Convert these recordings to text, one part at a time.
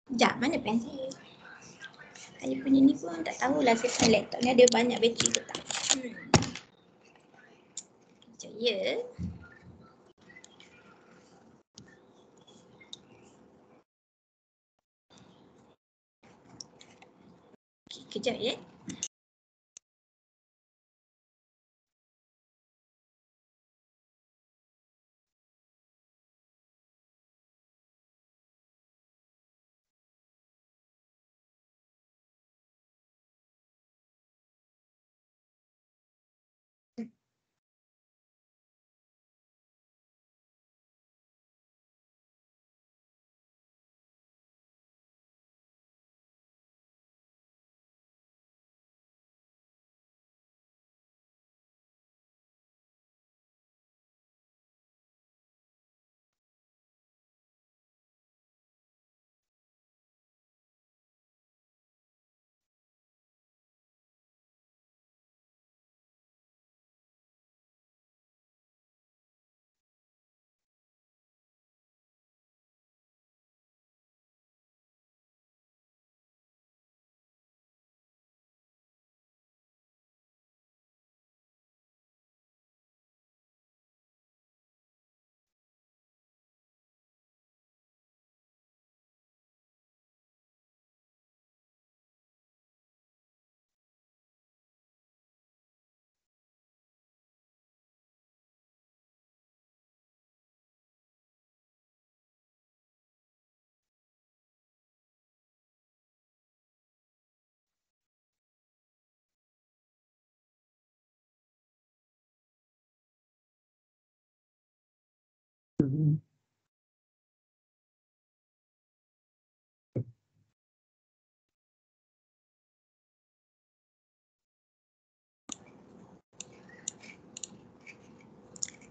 Sekejap, mana pensel? Saya punya ni pun tak tahulah saya punya laptop ni ada banyak bateri ke tak. Sekejap ya. Okay, kejap ya.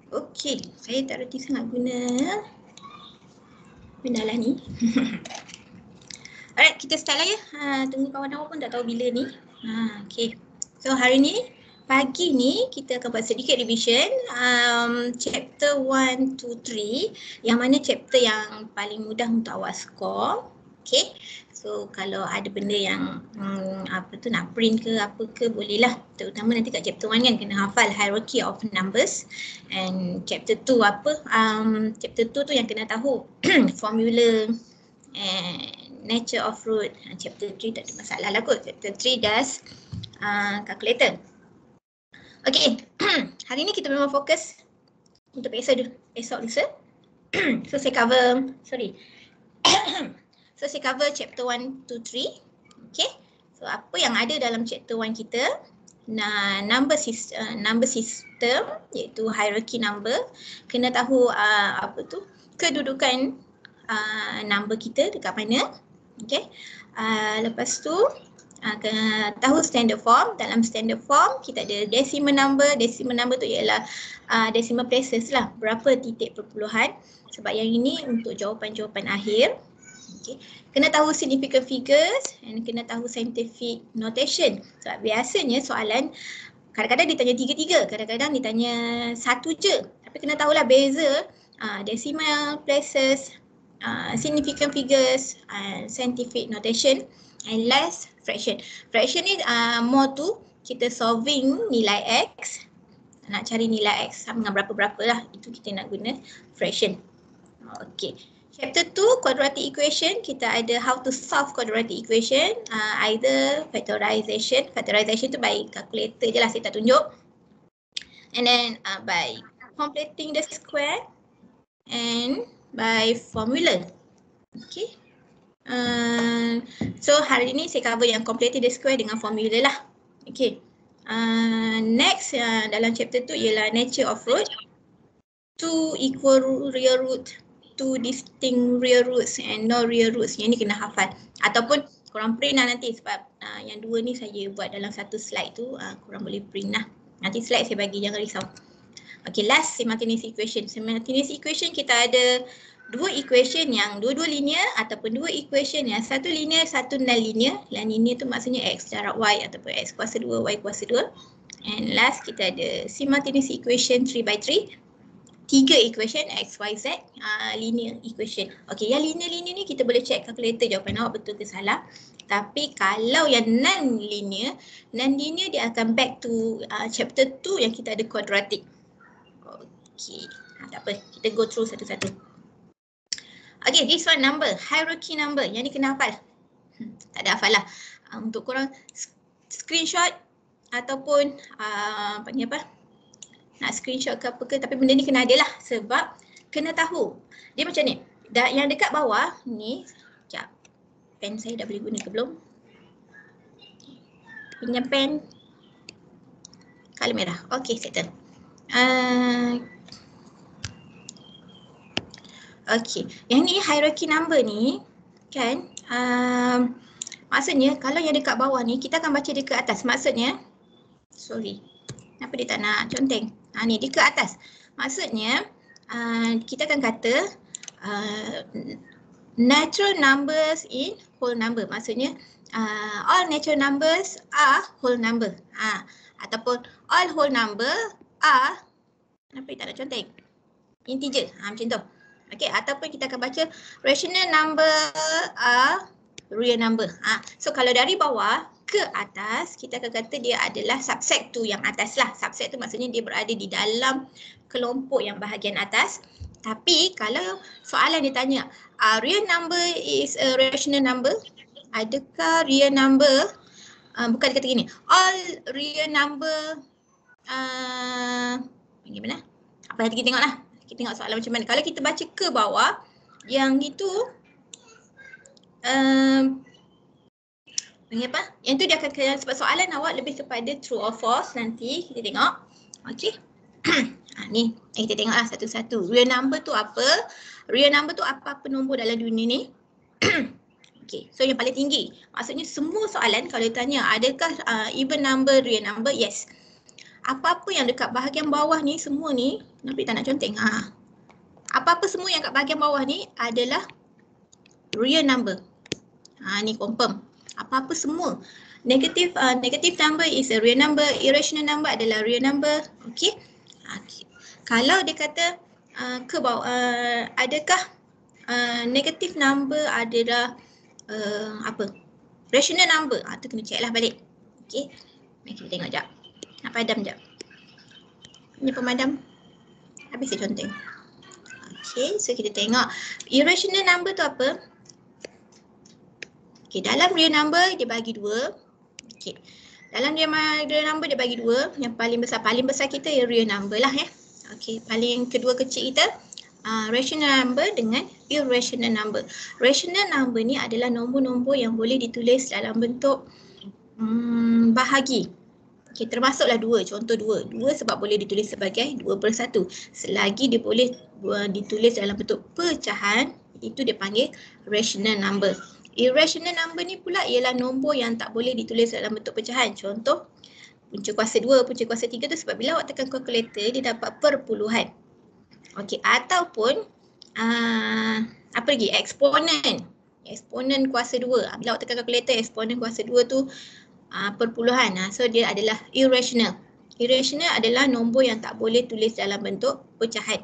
Okey, saya tak reti sangat guna benda ni. Alright, kita start lah ya. Tunggu kawan-kawan pun tak tahu bila ni. Okay. So hari ni, pagi ni kita akan buat sedikit revision chapter 1 to 3 yang mana chapter yang paling mudah untuk awak score. Okay. So kalau ada benda yang nak print ke apa ke bolehlah. Terutama nanti kat chapter 1 kan kena hafal hierarchy of numbers. And chapter 2 chapter 2 tu yang kena tahu formula and nature of root. Chapter 3 tak ada masalah lah kot. Chapter 3 just calculator. Okay, hari ni kita memang fokus untuk esok lusa. So saya cover, so saya cover chapter 1 to 3. Okay, so apa yang ada dalam chapter 1 kita? Number system iaitu hierarchy number. Kena tahu kedudukan number kita dekat mana. Okay. Lepas tu kena tahu standard form. Dalam standard form kita ada decimal number. Decimal number tu ialah decimal places lah. Berapa titik perpuluhan. Sebab yang ini untuk jawapan-jawapan akhir. Okay. Kena tahu significant figures and kena tahu scientific notation. Sebab biasanya soalan kadang-kadang ditanya tiga-tiga, kadang-kadang ditanya satu je. Tapi kena tahulah beza decimal places, significant figures, scientific notation, and last fraction. Fraction ni more tu kita solving nilai X, nak cari nilai X sama dengan berapa-berapa lah, itu kita nak guna fraction. Okay. Chapter 2 quadratic equation, kita ada how to solve quadratic equation, either factorization. Factorization tu by calculator je lah, saya tak tunjuk. And then by completing the square and by formula. Okay. So hari ni saya cover yang completing the square dengan formula lah. Okay. Next dalam chapter 2 ialah nature of root. 2 equal real root, 2 distinct real roots and no real roots. Yang ni kena hafal. Ataupun korang print lah nanti sebab yang dua ni saya buat dalam satu slide tu, korang boleh print lah. Nanti slide saya bagi, jangan risau. Okay, last simultaneous equation. Simultaneous equation kita ada dua equation yang dua-dua linear ataupun dua equation yang satu linear, satu non-linear. Yang linear tu maksudnya x darab y ataupun x kuasa 2, y kuasa 2. And last kita ada simultaneous equation 3 by 3. tiga equation X, Y, Z, linear equation. Okey, yang linear-linear ni kita boleh check calculator jawapan awak betul ke salah. Tapi kalau yang non-linear dia akan back to chapter 2 yang kita ada quadratic. Okey, tak apa, kita go through satu-satu. Okay, this one number, hierarchy number. Yang ni kena hafal. Tak ada hafal lah. Untuk korang screenshot ataupun apa, nak screenshot ke apa ke, tapi benda ni kena ada lah sebab kena tahu. Dia macam ni, yang dekat bawah ni, sekejap, pen saya dah boleh guna ke belum? Pinjam pen. Color merah, okay, settle. Okay, yang ni hierarchy number ni kan, maksudnya kalau yang dekat bawah ni kita akan baca dia ke atas. Maksudnya, sorry, kenapa dia tak nak conteng? Ni dia ke atas. Maksudnya kita akan kata natural numbers in whole number. Maksudnya all natural numbers are whole number. Ataupun all whole number are, kenapa dia tak nak conteng? Integer, macam tu. Okay, ataupun kita akan baca rational number are real number. So kalau dari bawah ke atas, kita akan kata dia adalah subset tu yang atas lah. Subset tu maksudnya dia berada di dalam kelompok yang bahagian atas. Tapi kalau soalan dia tanya, real number is a rational number? Adakah real number, bukan dia kata gini, all real number, gimana? Apa nanti kita tengok lah. Kita tengok soalan macam mana. Kalau kita baca ke bawah, yang itu apa? Yang tu dia akan kena, sebab soalan awak lebih kepada true or false nanti kita tengok. Okey. Ni kita tengoklah satu-satu. Real number tu apa? Real number tu apa-apa nombor dalam dunia ni. Okey. So yang paling tinggi. Maksudnya semua soalan kalau ditanya adakah even number, real number? Yes. Apa-apa yang dekat bahagian bawah ni semua ni, kenapa tak nak conteng? Apa-apa semua yang kat bahagian bawah ni adalah real number. Ni confirm. Apa-apa semua. Negative number is a real number, irrational number adalah real number. Okey. Kalau dia kata ke bawah, adakah negative number adalah apa? Rational number. Tu kena check lah balik. Okey. Mari kita tengok jap. Nak padam jap. Ni pemadam. Habis saya conteng. Okay, so kita tengok irrational number tu apa? Okay, dalam real number dia bagi dua. Okay, dalam real number dia bagi dua. Yang paling besar kita real number lah ya. Okay, paling kedua kecil kita rational number dengan irrational number. Rational number ni adalah nombor-nombor yang boleh ditulis dalam bentuk bahagi. Okay, termasuklah dua, contoh dua. Dua sebab boleh ditulis sebagai 2/1. Selagi dia boleh ditulis dalam bentuk pecahan, itu dia panggil rational number. Irrational number ni pula ialah nombor yang tak boleh ditulis dalam bentuk pecahan. Contoh, punca kuasa 2, punca kuasa 3 tu sebab bila awak tekan kalkulator, dia dapat perpuluhan. Okey, ataupun apa lagi? Eksponen. Eksponen kuasa 2. Bila awak tekan kalkulator, eksponen kuasa 2 tu perpuluhan. So dia adalah irrational. Irrational adalah nombor yang tak boleh tulis dalam bentuk pecahan.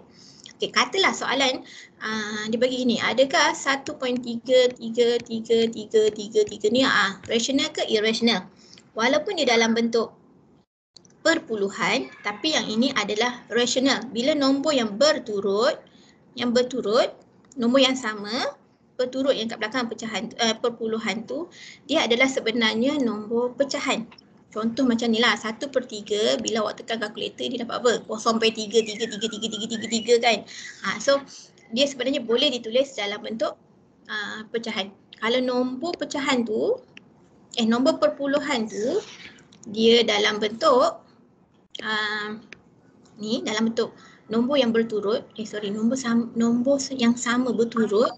Okey, katalah soalan dia bagi gini, adakah 1.33333 ni rational ke irrational? Walaupun dia dalam bentuk perpuluhan, tapi yang ini adalah rational. Bila nombor yang berturut, nombor yang sama berturut yang kat belakang pecahan perpuluhan tu, dia adalah sebenarnya nombor pecahan. Contoh macam ni lah, 1/3 bila awak tekan kalkulator dia dapat apa? 0.3333333 kan. So dia sebenarnya boleh ditulis dalam bentuk pecahan. Kalau nombor pecahan tu, nombor perpuluhan tu dia dalam bentuk ni, dalam bentuk nombor yang berturut, nombor yang sama berturut,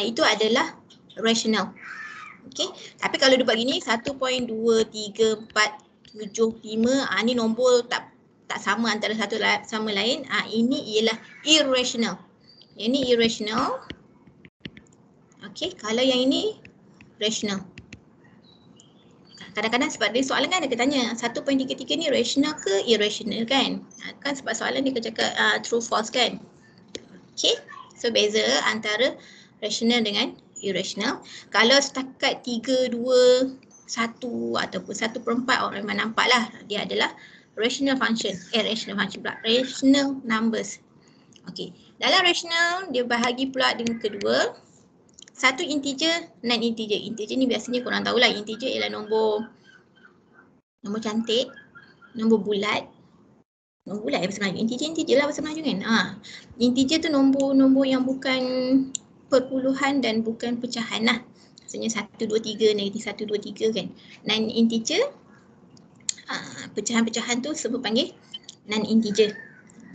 itu adalah rational. Okey, tapi kalau dia buat gini 1.23475, ni nombor tak sama antara satu sama lain, ini ialah irrational. Ini irrational. Okey, kalau yang ini rational. Kadang-kadang sebab dia soalan kan dia tanya 1.33 ni rational ke irrational kan? Kan sebab soalan dia cakap true false kan? Okay, so beza antara rational dengan irrational. Kalau setakat 3, 2, 1 ataupun 1/4 orang memang nampak lah dia adalah rational function. Rational function pula. Rational numbers. Okay, dalam rational dia bahagi pula dengan kedua. Satu integer, non-integer. Integer ni biasanya korang tahulah integer ialah nombor cantik, nombor bulat. Nombor bulat bahasa Melayu. Integer lah bahasa Melayu kan. Integer tu nombor yang bukan perpuluhan dan bukan pecahan lah. Maksudnya 1, 2, 3, negatif 1, 2, 3 kan. Non-integer, pecahan-pecahan tu semua panggil non-integer.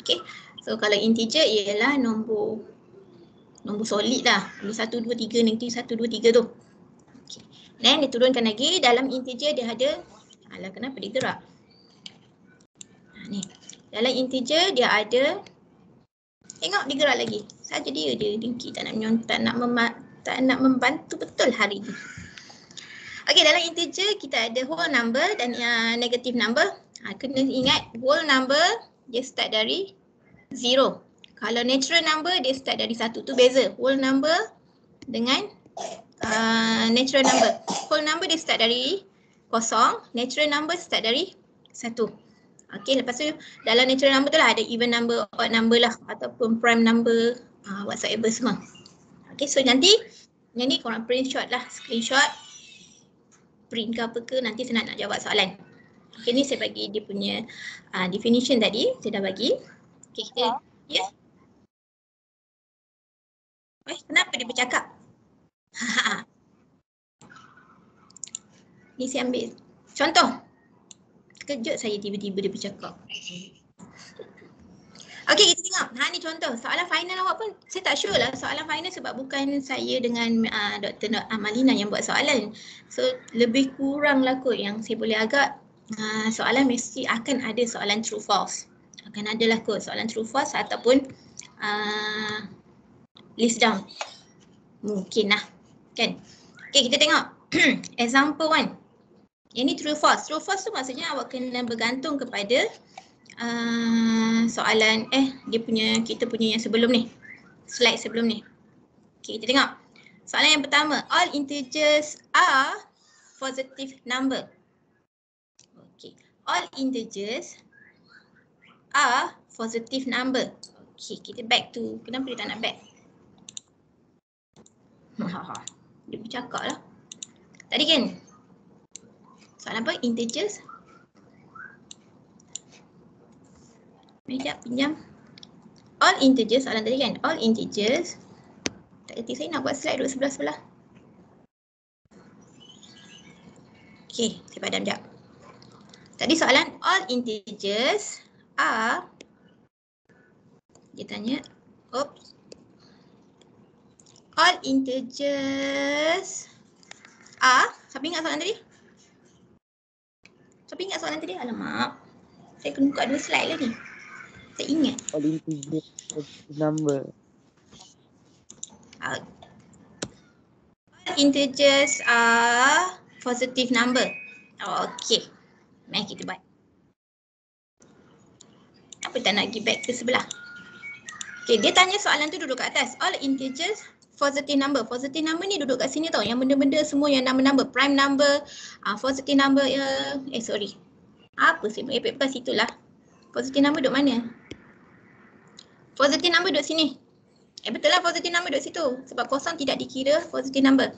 Okay. So kalau integer ialah nombor solid lah. Nombor 1, 2, 3, negatif 1, 2, 3 tu. Okay. Dan diturunkan lagi dalam integer dia ada, alah kenapa dia gerak? Ni. Dalam integer dia ada, tengok dia gerak lagi. Saja dia dengki tak nak membantu betul hari ni. Okey, dalam integer kita ada whole number dan negative number. Kena ingat whole number dia start dari 0. Kalau natural number dia start dari 1. Tu beza whole number dengan natural number. Whole number dia start dari 0, natural number start dari 1. Okey, lepas tu dalam natural number tu lah ada even number, odd number lah ataupun prime number, whatsoever semua. Okey, so nanti korang screenshot lah, print ke apa ke, nanti senang nak jawab soalan. Okey, ni saya bagi dia punya definition tadi, saya dah bagi. Okey, kita, ya. Kenapa dia bercakap? Ni saya ambil contoh. Kejut saya tiba-tiba dia bercakap. Okey, kita tengok. Ni contoh. Soalan final awak pun saya tak sure lah soalan final sebab bukan saya dengan Dr. Amalina yang buat soalan. So lebih kurang lah kot yang saya boleh agak soalan mesti akan ada soalan true false. Akan ada lah kot soalan true false ataupun list down. Mungkin lah. Kan? Okey, kita tengok. Example 1. Yang ni true false. True false tu maksudnya awak kena bergantung kepada soalan kita punya yang sebelum ni. Slide sebelum ni. Okey, kita tengok. Soalan yang pertama, all integers are positive number. Okey, all integers are positive number. Okey, kita back to, kenapa dia tak nak back? Dia bercakap lah. Tadi kan soalan apa? Integers. Sekejap, pinjam. All integers, soalan tadi kan? All integers. Tak kerti saya nak buat slide duduk sebelah-sebelah. Okey, saya padam sekejap. Tadi soalan all integers are, dia tanya, all integers are, siapa ingat soalan tadi? Siapa ingat soalan tadi? Alamak, saya kena buka 2 slide lah ni. Saya ingat. All integers number. All integers are positive number. Okey. Mari kita buat. Apa tak nak pergi back ke sebelah? Okey, dia tanya soalan tu duduk kat atas. All integers positive number. Positive number ni duduk kat sini tau. Yang benda-benda semua yang number-number. Prime number, positive number. Sorry. Apa saya merepek kat situ lah. Positive number duduk mana? Positive number duduk sini. Betul lah positive number duduk situ. Sebab kosong tidak dikira positive number.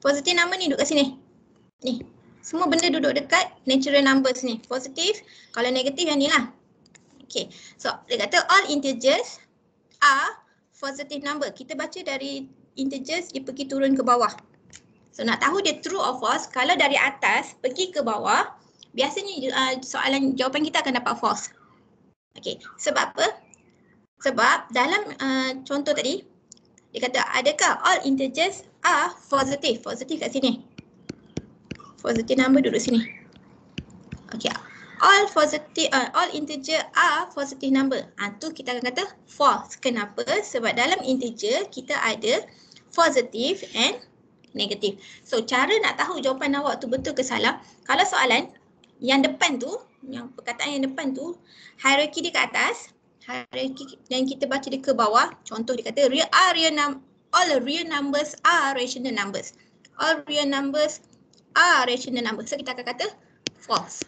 Positive number ni duduk kat sini. Ni. Semua benda duduk dekat natural numbers ni. Positif. Kalau negatif yang ni lah. Okay. So, dia kata all integers are positive number. Kita baca dari integers, dia pergi turun ke bawah. So, nak tahu dia true or false, kalau dari atas pergi ke bawah, biasanya soalan jawapan kita akan dapat false. Okay. Sebab apa? Sebab dalam contoh tadi, dia kata adakah all integers are positive? Positive kat sini. Positive number duduk sini. Okay. All integer are positive number. Tu kita akan kata false. Kenapa? Sebab dalam integer kita ada positive and negatif. So cara nak tahu jawapan awak tu betul ke salah, kalau soalan yang depan tu, yang perkataan yang depan tu, hierarki dia ke atas, hierarki dan kita baca dia ke bawah. Contoh dia kata all real numbers are rational numbers. All real numbers are rational numbers. So kita akan kata false.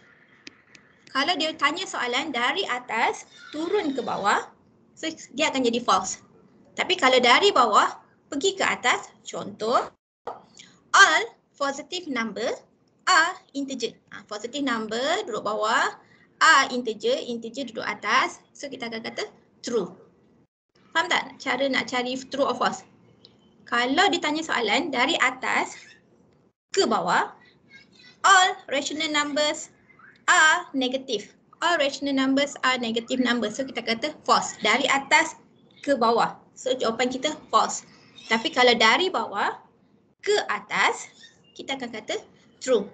Kalau dia tanya soalan dari atas turun ke bawah, so dia akan jadi false. Tapi kalau dari bawah pergi ke atas, contoh all positive number are integer. Positive number duduk bawah, are integer, integer duduk atas. So kita akan kata true. Faham tak cara nak cari true or false? Kalau ditanya soalan dari atas ke bawah, all rational numbers are negative. All rational numbers are negative numbers. So kita kata false. Dari atas ke bawah. So jawapan kita false. Tapi kalau dari bawah ke atas, kita akan kata true.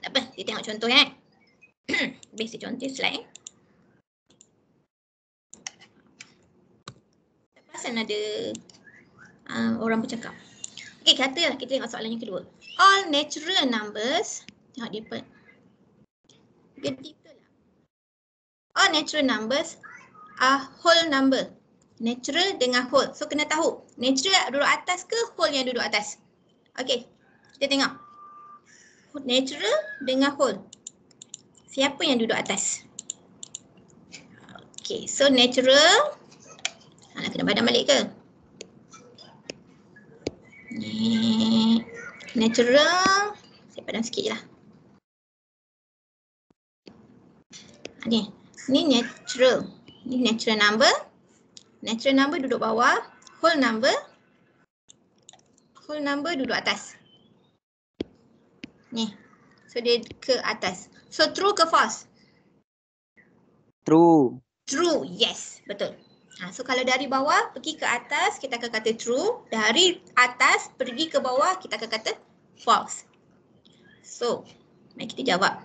Tak apa, kita tengok contoh kan. Basic contoh slide. Pasal ada orang bercakap. Okey, katalah kita tengok soalan yang kedua. All natural numbers, tengok dia pun. Betul lah. All natural numbers are whole number. Natural dengan whole. So kena tahu, natural duduk atas ke whole yang duduk atas? Okey, kita tengok. Natural dengan whole. Siapa yang duduk atas? Okey, so natural. Nak kena badan balik ke? Ni natural. Saya padam sikit je lah. Ni natural. Ni natural number. Natural number duduk bawah. Whole number duduk atas. Ni. So dia ke atas. So true ke false? True. True, yes. Betul. So kalau dari bawah pergi ke atas, kita akan kata true. Dari atas pergi ke bawah, kita akan kata false. So, mari kita jawab.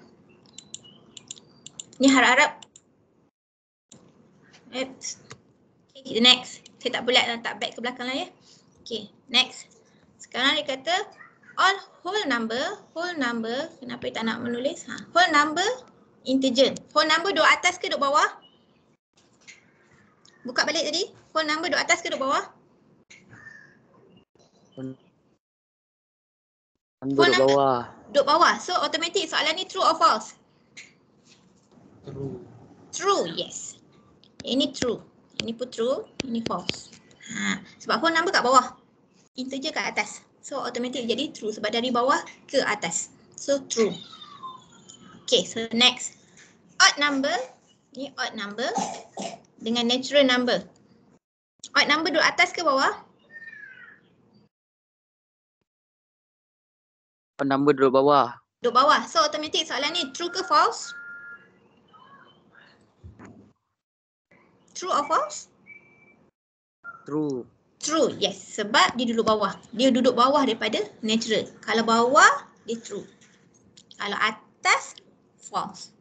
Ni harap-harap. Oops. Okay, kita next. Saya tak boleh tak back ke belakang lah ya. Okay, next. Sekarang dia kata all whole number, kenapa dia tak nak menulis? Whole number integer. Whole number duduk atas ke duduk bawah? Buka balik tadi. Whole number duduk atas ke duduk bawah? Duduk bawah. Duduk bawah. So automatic soalan ni true or false? True. True, yes. Ini true. Ini pun true, ini false. Sebab whole number kat bawah. Integer kat atas. So automatic jadi true sebab dari bawah ke atas. So true. Okay, so next. Odd number. Ni odd number dengan natural number. Odd number duduk atas ke bawah? Odd number duduk bawah. Duduk bawah. So automatic soalan ni true ke false? True or false? True. True, yes. Sebab dia duduk bawah. Dia duduk bawah daripada natural. Kalau bawah, dia true. Kalau atas, false.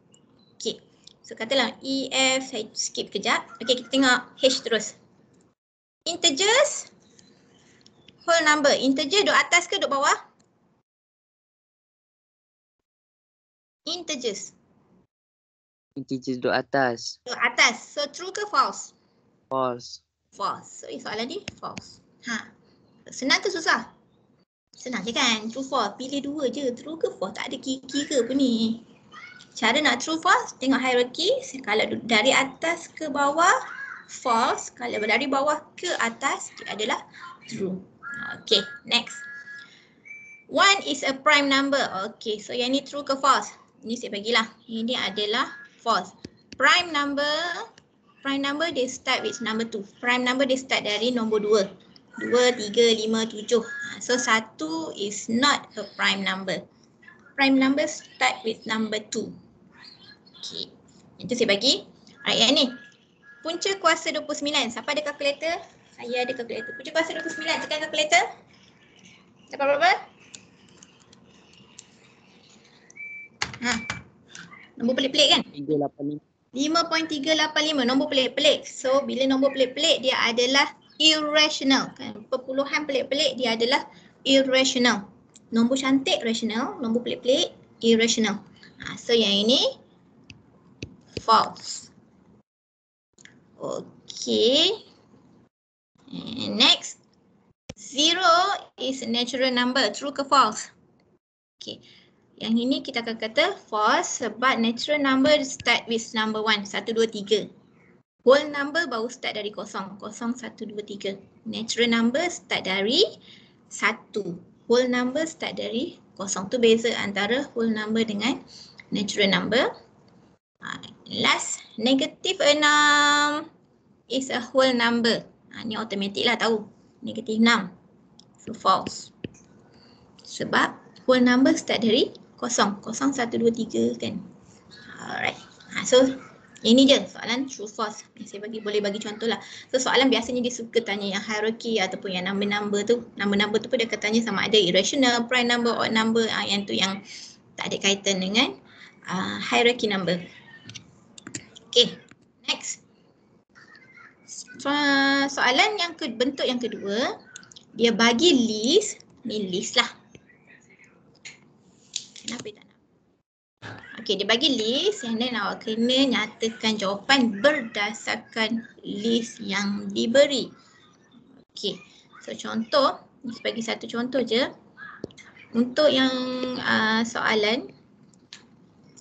Okay. So katalah E, F, saya skip kejap. Okay, kita tengok H terus. Integers, whole number. Integer duduk atas ke duduk bawah? Integers. Integers duduk atas. Duduk atas. So true ke false? False. False. So soalan ni false. Senang ke susah? Senang je kan? True false. Pilih dua je. True ke false? Tak ada kiki ke apa ni? Cara nak true false, tengok hierarki. Kalau dari atas ke bawah, false. Kalau dari bawah ke atas, dia adalah true. Okay, next. 1 is a prime number. Okay, so yang ni true ke false? Ni saya bagilah. Ini adalah false. Prime number dia start with number 2. Prime number dia start dari nombor 2. 2, 3, 5, 7. So 1 is not a prime number. Prime number start with number 2. Okay. Itu saya bagi. Alright, yang ni. Punca kuasa 29. Siapa ada kalkulator? Saya ada kalkulator. Punca kuasa 29. Tekan kalkulator. Dapat berapa? Nombor pelik-pelik kan? 385. 5.385 nombor pelik-pelik. So bila nombor pelik-pelik dia adalah irrational kan. Perpuluhan pelik-pelik dia adalah irrational. Nombor cantik rational, nombor pelik-pelik irrational. So yang ini false. Okay. And next, 0 is a natural number. True ke false? Okay. Yang ini kita akan kata false sebab natural number start with number 1, 1, 2, 3. Whole number baru start dari 0, 0, 1, 2, 3. Natural number start dari 1. Whole number start dari 0. Tu beza antara whole number dengan natural number. Last, negative 6 is a whole number. Ni automatic lah tahu. Negative 6. So false. Sebab whole number start dari 0, 0, 1, 2, 3 kan. Alright. So ini je soalan true false. Saya boleh bagi contoh lah. So soalan biasanya dia suka tanya yang hierarchy ataupun yang number-number tu. Number-number tu pun dia akan tanya sama ada irrational, prime number, odd number. Yang tu yang tak ada kaitan dengan hierarchy number. Okay, next. Soalan yang bentuk yang kedua, dia bagi list, ni list lah. Kenapa tak nak? Okay, dia bagi list and then awak kena nyatakan jawapan berdasarkan list yang diberi. Okay, so contoh, bagi satu contoh je. Untuk yang soalan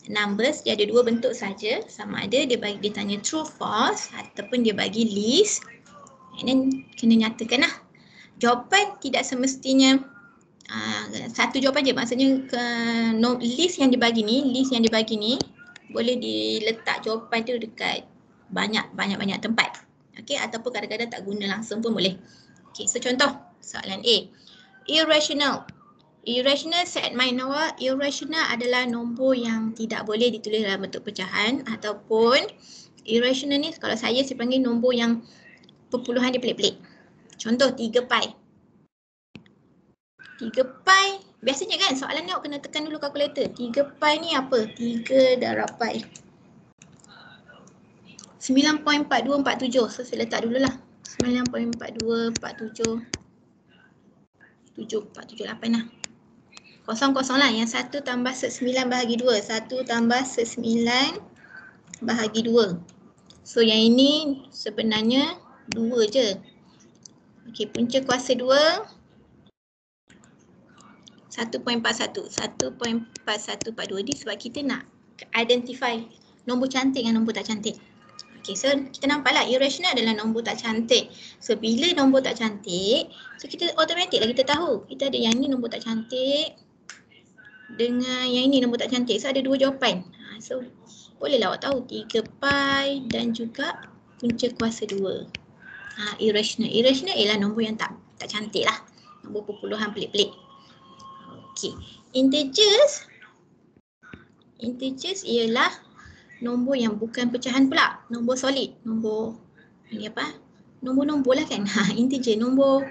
numbers, dia ada dua bentuk saja. Sama ada dia tanya true false ataupun dia bagi list and then kena nyatakan lah. Jawapan tidak semestinya satu jawapan je, maksudnya list yang dibagi ni boleh diletak jawapan tu dekat banyak tempat. Okey, ataupun kadang-kadang tak guna langsung pun boleh. Okey, so contoh soalan A. Irrational. Irrational set mind awak, irrational adalah nombor yang tidak boleh ditulis dalam bentuk pecahan ataupun irrational ni kalau saya panggil nombor yang perpuluhan dia pelik-pelik. Contoh 3 pi. 3 pi, biasanya kan soalan ni awak kena tekan dulu kalkulator. 3 pi ni apa? 3 darab pi. 9.4247. So saya letak dululah. 9.4247. 7.478 lah. Kosong-kosong lah. Yang 1 tambah set 9 bahagi 2. 1 tambah set 9 bahagi 2. So yang ini sebenarnya 2 je. Okey, punca kuasa 2. 1.41. 1.4142. Ini sebab kita nak identify nombor cantik dengan nombor tak cantik. Okey, so kita nampaklah irrational adalah nombor tak cantik. So bila nombor tak cantik, so kita automatik lah kita tahu. Kita ada yang ni nombor tak cantik dengan yang ini nombor tak cantik. So ada dua jawapan. So bolehlah awak tahu 3 pi dan juga punca kuasa 2. Irrational. Irrational ialah nombor yang tak cantik lah. Nombor perpuluhan pelik-pelik. Okey. Integers ialah nombor yang bukan pecahan pula. Nombor solid. Nombor ni apa? Nombor-nombor lah kan. Integer. Nombor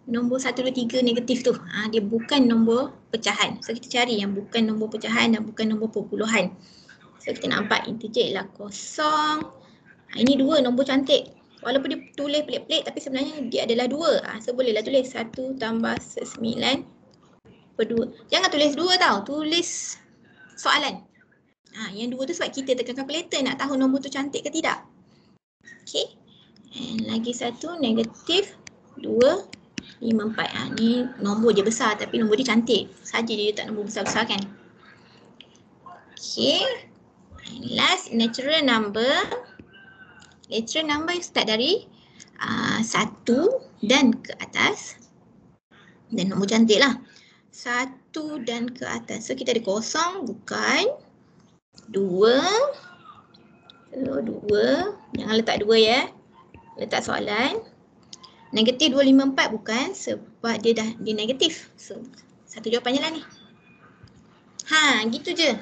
1, 2, 3 negatif tu. Dia bukan nombor pecahan. So kita cari yang bukan nombor pecahan dan bukan nombor perpuluhan. So kita nampak integer ialah kosong. Ini 2 nombor cantik. Walaupun dia tulis pelik-pelik tapi sebenarnya dia adalah 2. So bolehlah tulis 1 tambah 9 per 2. Jangan tulis 2 tau. Tulis soalan. Yang 2 tu sebab kita tekan kalkulator nak tahu nombor tu cantik ke tidak. Okay. And lagi satu negatif 2, 5, 4. Ni nombor dia besar tapi nombor dia cantik. Saja dia tak nombor besar-besar kan. Okay. And last, natural number. Natural number start dari 1 dan ke atas. Dan nombor cantik lah. 1 dan ke atas. So kita ada kosong, bukan. 2. Jangan letak 2 ya. Letak soalan. Negatif 254 bukan sebab dia negatif. So satu jawapannya lah ni. Gitu je.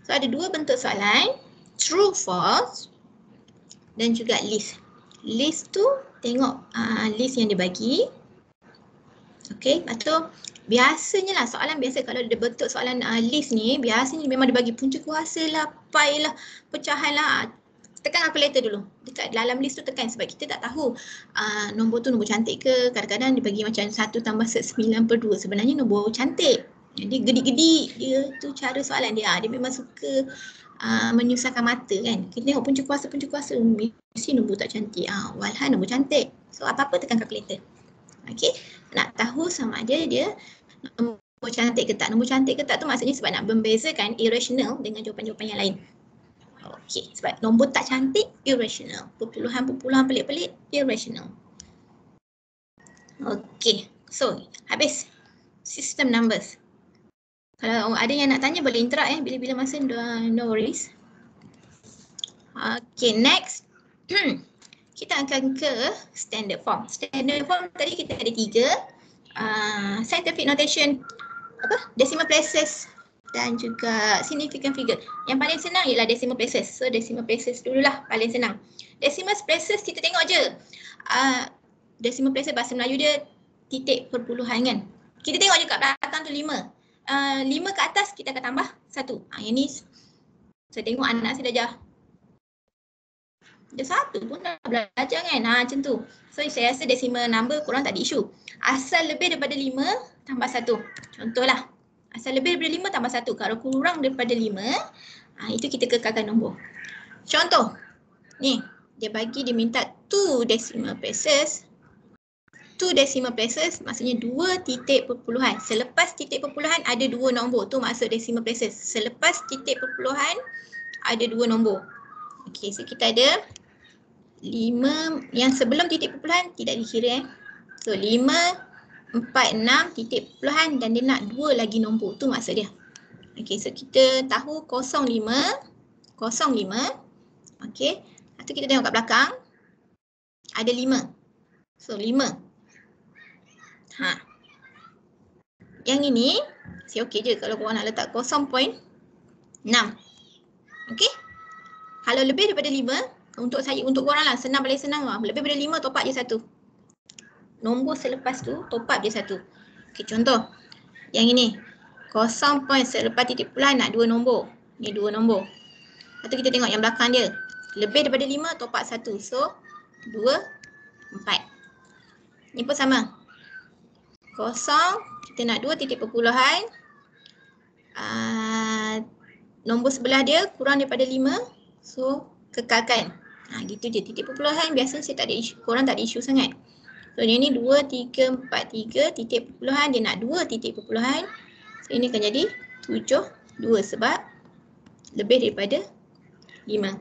So ada dua bentuk soalan. True, false dan juga list. List tu tengok list yang dia bagi. Okey, atau biasanya lah soalan biasa kalau dia bentuk soalan list ni biasanya memang dia bagi punca kuasa lah, pi lah, pecahan lah. tekan calculator dulu. Dekat dalam list tu tekan sebab kita tak tahu nombor tu nombor cantik ke. Kadang-kadang dia bagi macam 1 tambah 9/2. Sebenarnya nombor cantik. Jadi gedik-gedik dia tu cara soalan dia. Dia memang suka menyusahkan mata kan. Kita tengok punca kuasa mesti nombor tak cantik. Walhan nombor cantik. So apa-apa tekan calculator. Okey. Nak tahu sama ada dia nombor cantik ke tak. Nombor cantik ke tak tu maksudnya sebab nak membezakan irrational dengan jawapan-jawapan yang lain. Okey, sebab nombor tak cantik, irrational. Perpuluhan-perpuluhan pelik-pelik, irrational. Okey, so habis system numbers. Kalau ada yang nak tanya boleh interact bila-bila masa, no worries. Okey, next. Kita akan ke standard form. Standard form tadi kita ada 3. Scientific notation, decimal places dan juga significant figure. Yang paling senang ialah decimal places. So decimal places dululah paling senang. Decimal places kita tengok je. Decimal places bahasa Melayu dia titik perpuluhan kan. Kita tengok je kat belakang tu 5. 5 ke atas kita akan tambah 1. Yang ni saya tengok anak saya dah dia 1 pun dah belajar kan. Macam tu. So saya rasa decimal number korang tak ada isu. Asal lebih daripada 5 tambah 1. Contohlah. Asal lebih daripada 5 tambah 1. Kalau kurang daripada 5, itu kita kekalkan nombor. Contoh, ni dia minta 2 decimal places. 2 decimal places maksudnya 2 titik perpuluhan. Selepas titik perpuluhan ada 2 nombor. Tu maksud decimal places. Selepas titik perpuluhan ada 2 nombor. Okey, so kita ada 5 yang sebelum titik perpuluhan tidak dikira. So 5, 4, 6 titik perpuluhan dan dia nak 2 lagi nombor. Tu maksud dia. Okey, so kita tahu 05. Okey. Lepas tu kita tengok kat belakang. Ada 5. So 5. Yang ini, saya okey je kalau korang nak letak 0.6. Okey. Kalau lebih daripada 5, untuk korang lah, paling senang lah. Lebih daripada 5, top up je 1. Nombor selepas tu, top up je 1. Okey, contoh. Yang ini. 0. Selepas titik perpuluhan nak 2 nombor. Ni 2 nombor. Lepas tu kita tengok yang belakang dia. Lebih daripada 5, top up 1. So, 2, 4. Ni pun sama. 0, kita nak 2 titik perpuluhan. Nombor sebelah dia kurang daripada 5. So, kekalkan. Gitu je. Titik perpuluhan biasa saya tak ada isu, korang tak ada isu sangat. So, dia ni 2, 3, 4, 3 titik perpuluhan. Dia nak 2 titik perpuluhan. So, ini akan jadi 7, 2 sebab lebih daripada 5.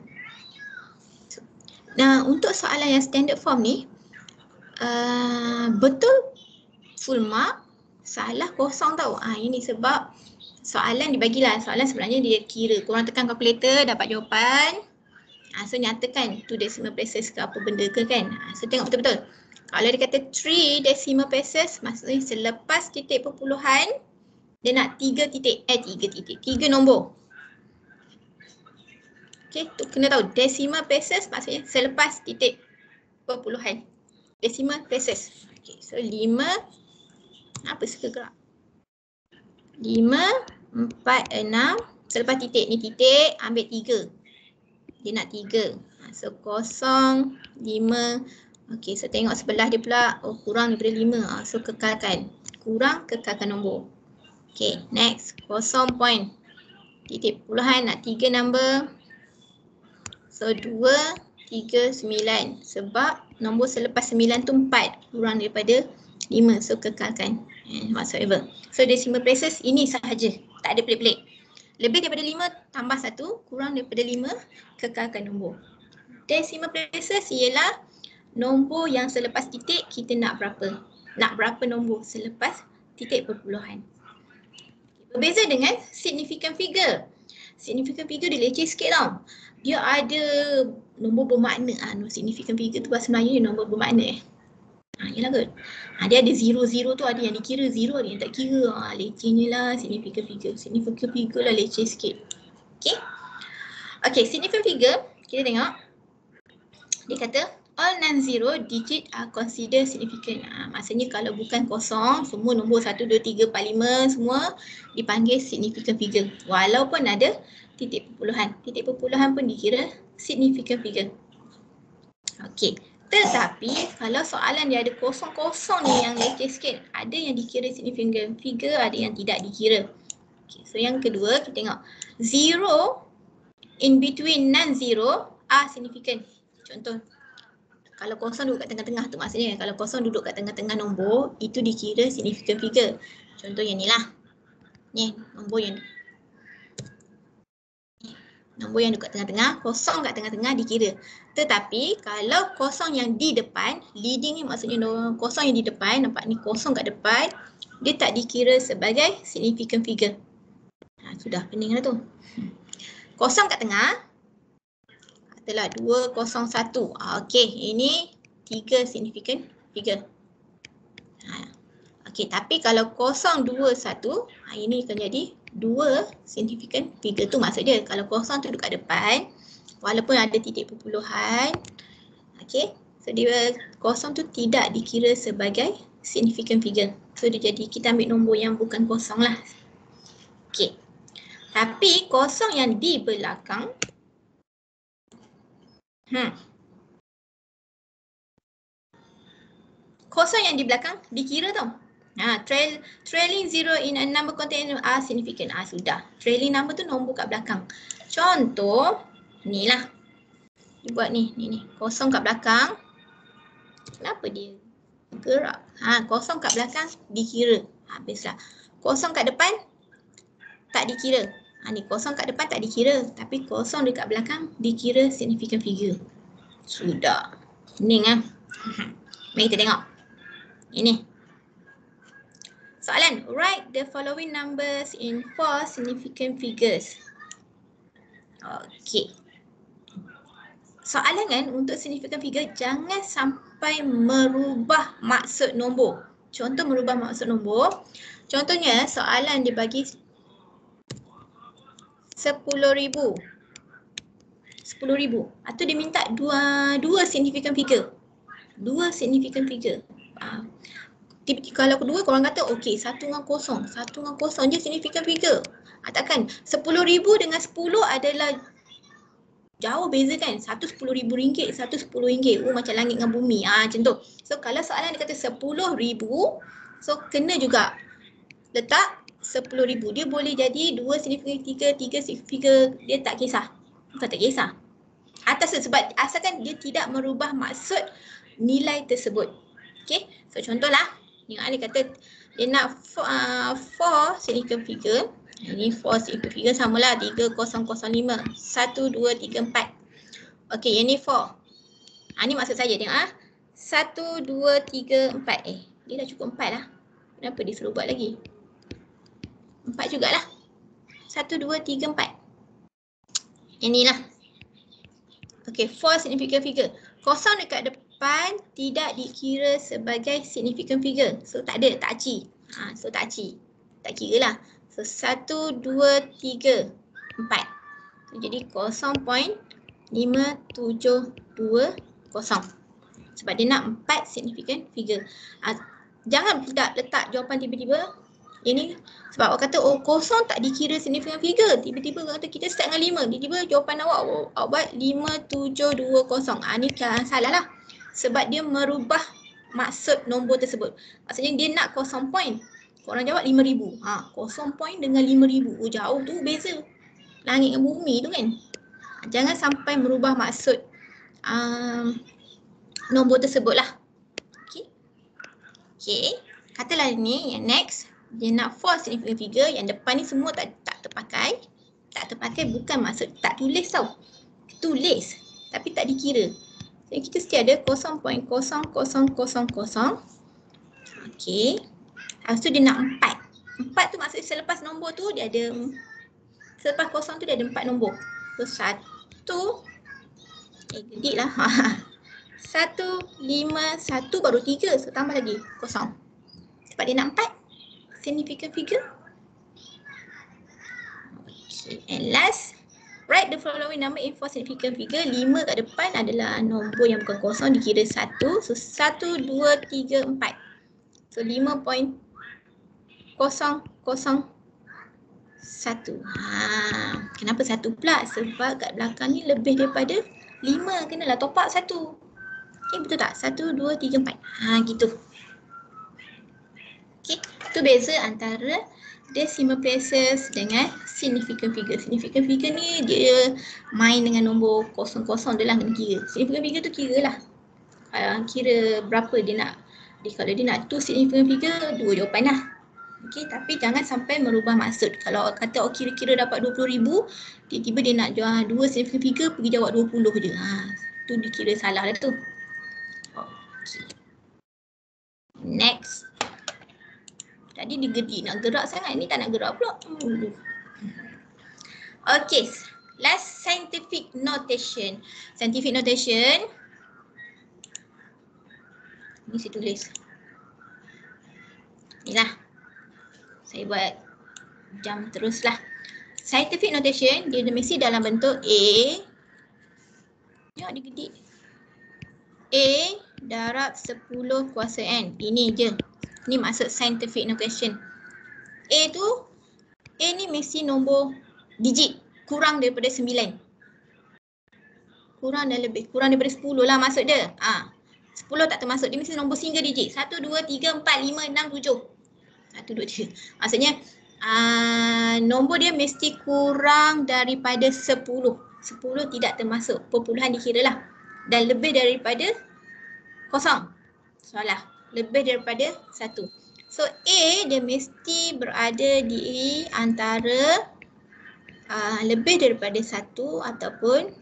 Nah, untuk soalan yang standard form ni, betul full mark, salah kosong tau. Ini sebab soalan dibagilah. Soalan sebenarnya dia kira. Korang tekan calculator, dapat jawapan. So, nyatakan 2 decimal places ke apa benda ke kan. So, tengok betul-betul. Kalau dia kata 3 decimal places, maksudnya selepas titik perpuluhan, dia nak 3 nombor. Okay, tu kena tahu. Decimal places maksudnya selepas titik perpuluhan. Decimal places. Okay, so 5, apa suka gerak? 5, 4, 6, selepas titik. Ni titik, ambil 3. Dia nak 3. So 0, 5. Okey, so tengok sebelah dia pula. Kurang daripada 5. So kekalkan. Kekalkan nombor. Okey, next. 0 point. Titik perpuluhan nak 3 number. So 2, 3, 9. Sebab nombor selepas 9 tu 4. Kurang daripada 5. So kekalkan. Whatsoever. So decimal places ini sahaja. Tak ada pelik-pelik. Lebih daripada 5 tambah 1. Kurang daripada 5. Kekalkan nombor. Decimal places ialah nombor yang selepas titik kita nak berapa. Nak berapa nombor selepas titik perpuluhan. Berbeza dengan significant figure. Significant figure dia leceh sikit tau. Dia ada nombor bermakna. Significant figure tu bahasa Melayu ni nombor bermakna. Yelah kot. Dia ada 0 tu, ada yang dikira 0, ada yang tak kira. Lecehnya lah significant figure. Significant figure lah leceh sikit. Okay. Okay, significant figure. Kita tengok. Dia kata all non-zero digit are considered significant. Maksudnya kalau bukan kosong, semua nombor 1, 2, 3, 4, 5 semua dipanggil significant figure. Walaupun ada titik perpuluhan. Titik perpuluhan pun dikira significant figure. Okey. Tetapi kalau soalan dia ada kosong-kosong ni yang leceh sikit, ada yang dikira significant figure, ada yang tidak dikira. Okay, so yang kedua kita tengok zero in between non-zero are significant. Contoh, kalau kosong duduk kat tengah-tengah tu maksudnya kalau kosong duduk kat tengah-tengah nombor itu dikira significant figure. Contoh yang ni lah. Ni nombor yang duduk kat tengah-tengah, kosong kat tengah-tengah dikira. Tetapi kalau kosong yang di depan, leading ni maksudnya kosong yang di depan, nampak ni kosong kat depan, dia tak dikira sebagai significant figure. Sudah pening lah tu. Kosong kat tengah, katalah 201. Okey, ini 3 significant figure. Okey, tapi kalau 021, ini akan jadi 2 significant figure tu maksud dia. Kalau kosong tu duduk kat depan, walaupun ada titik perpuluhan, okey, so dia kosong tu tidak dikira sebagai significant figure. So dia jadi kita ambil nombor yang bukan kosong lah. Okey. Tapi kosong yang di belakang, kosong yang di belakang dikira tau. Trailing zero in a number container are significant. Sudah. Trailing number tu nombor kat belakang. Contoh, ni lah. Dia buat ni. Kosong kat belakang. Kenapa dia gerak? Kosong kat belakang dikira. Habislah. Kosong kat depan tak dikira. Ni kosong kat depan tak dikira. Tapi kosong dekat belakang dikira significant figure. Sudah. Pening lah. Mari kita tengok. Ini. Soalan, write the following numbers in 4 significant figures. Okey. Soalan kan untuk significant figure jangan sampai merubah maksud nombor. Contoh merubah maksud nombor. Contohnya soalan dia bagi 10,000. 10,000. Atau dia minta dua significant figure. 2 significant figure. Kalau kedua korang kata okey 1 dengan 0. 1 dengan 0 je significant figure. Takkan 10,000 dengan 10 adalah jauh beza kan. Satu RM10,000, satu RM10. Macam langit dengan bumi. Macam tu. So kalau soalan dia kata 10,000, so kena juga letak 10,000. Dia boleh jadi 2 significant figure, 3 significant figure. Dia tak kisah. Bukan tak kisah. Atas sebab asalkan dia tidak merubah maksud nilai tersebut. Okay. So contohlah. Yang dia kata dia nak 4 significant figure. Ini 4 significant figure samalah 3005. 1, 2, 3, 4. Okey, yang ni 4. Ni maksud saya tengok 1, 2, 3, 4. Dia dah cukup 4 lah. Kenapa dia suruh buat lagi? 4 jugalah. 1, 2, 3, 4. Yang ni lah. Okey, 4 significant figure. Kosong dekat depan tidak dikira sebagai significant figure. So tak ada, tak aci. So tak aci. Tak kira lah. So 1, 2, 3, 4. So, jadi 0.5720. Sebab dia nak 4 significant figure. Jangan tidak letak jawapan tiba-tiba. Ini sebab awak kata kosong tak dikira significant figure. Tiba-tiba kata kita start dengan 5. Tiba-tiba jawapan awak buat 5720. Ni salah lah. Sebab dia merubah maksud nombor tersebut. Maksudnya dia nak 0 point. Korang jawab 5,000. 0 point dengan 5,000. Jauh tu beza. Langit dengan bumi tu kan. Jangan sampai merubah maksud nombor tersebut lah. Okay. Katalah ni yang next. Dia nak 4 significant figure. Yang depan ni semua tak terpakai. Tak terpakai bukan maksud tak tulis tau. Tulis. Tapi tak dikira. Jadi kita mesti ada 0.0000. Okay. Lepas tu dia nak 4. 4 tu maksudnya selepas nombor tu dia ada, selepas 0 tu dia ada 4 nombor. So 1, gedik lah. 1, 5, 1 baru 3. So tambah lagi 0. Sebab dia nak 4 significant figure. Okay, and last, write the following number in 4 significant figure. 5 kat depan adalah nombor yang bukan 0, dikira 1. So 1, 2, 3, 4. So 5.0001. 1. Kenapa 1 pula? Sebab kat belakang ni lebih daripada 5. Kenalah top up 1. Okay, betul tak? 1, 2, 3, 4. Gitu. Okay, itu beza antara decimal places dengan significant figure. Significant figure ni dia main dengan nombor kosong-kosong dia lah kena kira. Significant figure tu kira lah. Kira berapa dia nak. Kalau dia nak 2 significant figure, 2 jawapan lah. Okay, tapi jangan sampai merubah maksud. Kalau kata kira-kira dapat 20,000, tiba-tiba dia nak jual 2 significant figure, pergi jawab 20 je. Tu dikira salah lah tu. Okay. Next. Tadi dia nak gerak sangat, ni tak nak gerak pula. Okay, last scientific notation. Scientific notation. Ni saya tulis. Ni lah. Saya buat jam teruslah. Scientific notation, dia mesti dalam bentuk A. Tengok dia gede. A darab 10 kuasa N. Ini je. Ni maksud scientific notation. A tu, A ni mesti nombor digit kurang daripada 9. Kurang dan lebih. Kurang daripada 10 lah maksud dia. 10 tak termasuk. Dia mesti nombor single digit. 1, 2, 3, 4, 5, 6, 7. 1, 2, 3. Maksudnya nombor dia mesti kurang daripada 10. 10 tidak termasuk. Perpuluhan dikira lah. Dan lebih daripada kosong. Salah. Lebih daripada 1. So A dia mesti berada di antara lebih daripada 1 ataupun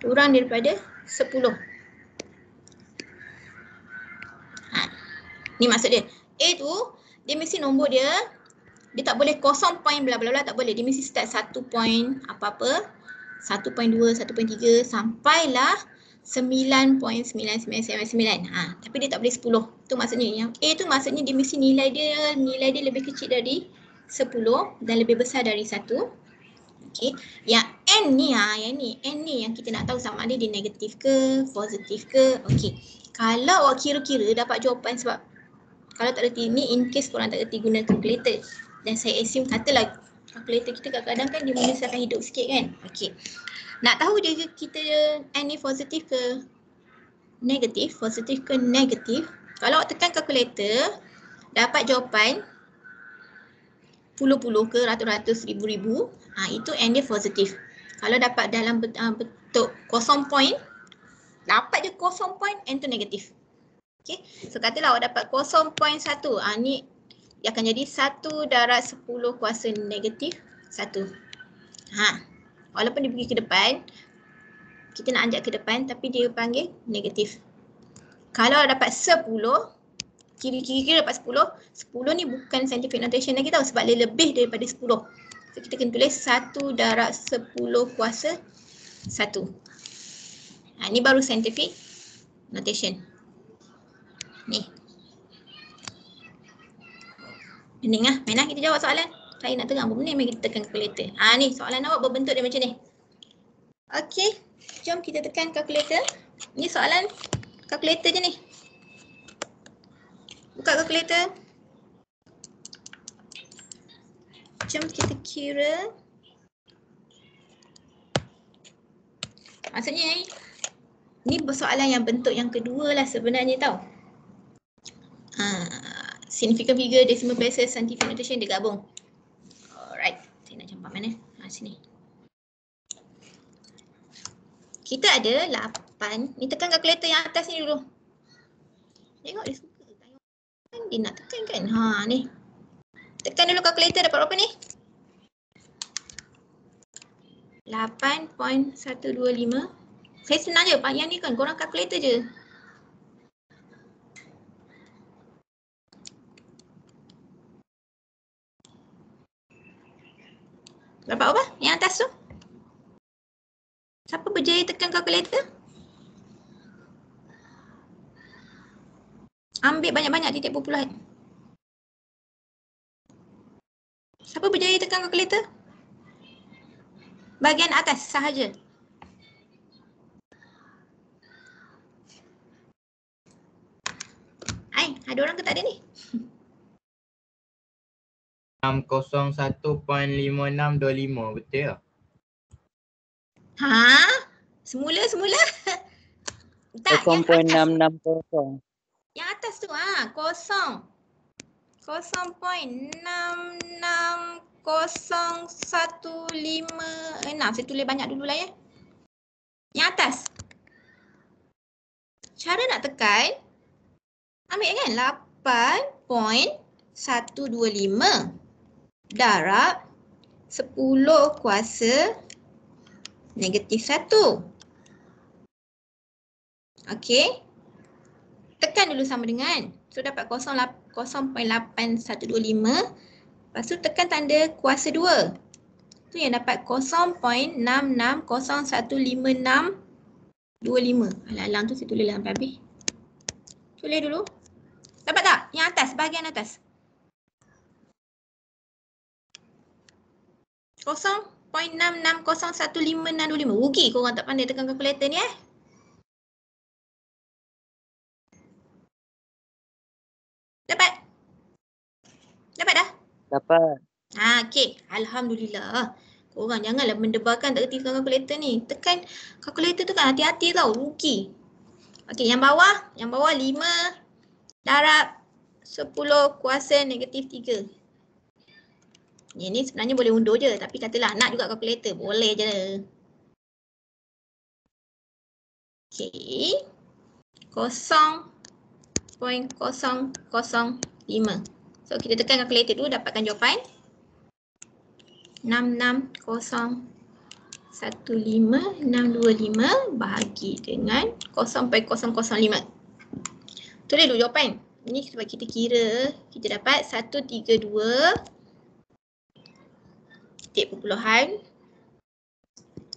kurang daripada 10. Ni maksud dia. A tu dia mesti nombor dia tak boleh kosong point bla bla bla, tak boleh. Dia mesti start 1 point apa-apa, 1.2, 1.3 sampailah 9.9999. Tapi dia tak boleh 10. Tu maksudnya. Yang A tu maksudnya dia mesti nilai dia lebih kecil dari 10 dan lebih besar dari 1. Okey. Yang N ni N ni yang kita nak tahu sama ada dia negatif ke, positif ke. Okey. Kalau awak kira-kira dapat jawapan, sebab kalau tak reti ni in case korang tak reti guna calculator. Dan saya assume katalah kalkulator kita kadang-kadang kan dia menyusahkan hidup sikit kan. Okey. Nak tahu je kita N ni positif ke negatif, positif ke negatif. Kalau awak tekan kalkulator, dapat jawapan puluh-puluh ke ratus-ratus, ribu-ribu, itu N dia positif. Kalau dapat dalam bentuk kosong point, dapat je kosong point, N tu negatif. Okey. So katalah awak dapat 0.1. Ni dia akan jadi 1 darab 10 kuasa negatif 1. Walaupun dia pergi ke depan, kita nak anjak ke depan tapi dia panggil negatif. Kalau dapat 10, kira-kira dapat 10 ni bukan scientific notation lagi tahu sebab dia lebih daripada 10. So kita kena tulis 1 darab 10 kuasa 1. Ni baru scientific notation. Ni. Pening lah. Main lah kita jawab soalan. Saya nak tengah berapa minit kita tekan kalkulator. Ni soalan awak berbentuk dia macam ni. Okey. Jom kita tekan kalkulator. Ni soalan kalkulator je ni. Buka kalkulator. Jom kita kira. Maksudnya ni soalan yang bentuk yang kedua lah sebenarnya tau. Significant figure, decimal places, scientific notation dia gabung. Alright, saya nak campak mana? Sini. Kita ada 8. Ni tekan kalkulator yang atas ni dulu. Tengok dia suka. Dia nak tekan kan? Ni. Tekan dulu kalkulator dapat berapa ni? 8.125. Saya senang je, yang ni kan korang kalkulator je. Dapat apa? Yang atas tu? Siapa berjaya tekan kalkulator? Ambil banyak-banyak titik perpuluhan. Siapa berjaya tekan kalkulator? Bahagian atas sahaja. Ada orang ke tak ada ni? 601.5625 betul tak? Ha? Semula? Tak, yang atas. 0.660. Yang atas tu kosong. 0.660156. Saya tulis banyak dulu lah ya. Yang atas. Cara nak tekan, ambil kan 8.125 darab 10 kuasa negatif 1. Okey. Tekan dulu sama dengan. So dapat 0.8125. Lepas tu tekan tanda kuasa 2. Tu yang dapat 0.66015625. Alang-alang tu saya tulis lah sampai habis. Tulis dulu. Dapat tak? Yang atas, bahagian atas. 0.66015625. Rugi korang tak pandai tekan kalkulator ni Dapat? Dapat dah? Dapat. Okey. Alhamdulillah. Korang janganlah mendebarkan tak kerti tekan kalkulator ni. Tekan kalkulator tu kan hati-hati tau. Rugi. Okey, yang bawah 5 darab 10 kuasa negatif 3. Ini sebenarnya boleh undur je. Tapi katalah nak juga kalkulator. Boleh je. Okey. 0.005. So kita tekan kalkulator dulu dapatkan jawapan 6601625 bahagi dengan 0.005. Tulis dulu jawapan. Ini sebab kita kira, kita dapat 132 titik perpuluhan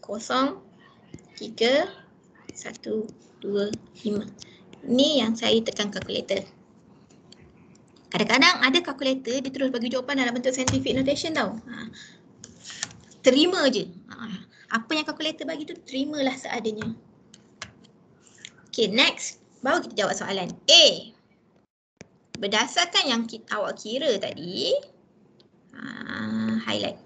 03125. Ini yang saya tekan kalkulator. Kadang-kadang ada kalkulator dia terus bagi jawapan dalam bentuk scientific notation tau. Terima je. Apa yang kalkulator bagi tu terimalah seadanya. Okay, next. Baru kita jawab soalan. A. Berdasarkan yang awak kira tadi, highlight.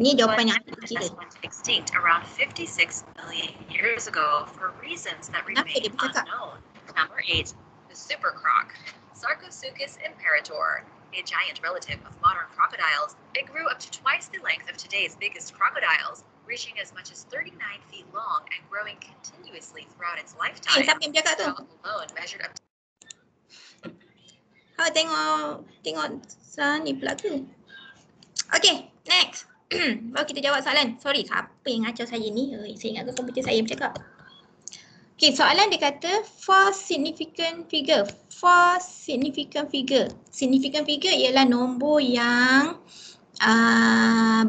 Ini jawapan yang kita kira. Extinct around 56 million years ago for reasons that remain unknown. Number 8, the super croc, Sarcosuchus imperator, a giant relative of modern crocodiles. It grew up to twice the length of today's biggest crocodiles, reaching as much as 39 feet long and growing continuously throughout its lifetime. Siapa yang bercakap tu? Alone measured up to Tengok ni pula ke? Okay, next. Baru kita jawab soalan. Sorry, apa yang ngacau saya ni? Saya ingat ke komputer saya yang bercakap. Okay, soalan dia kata for significant figure. For significant figure. Significant figure ialah nombor yang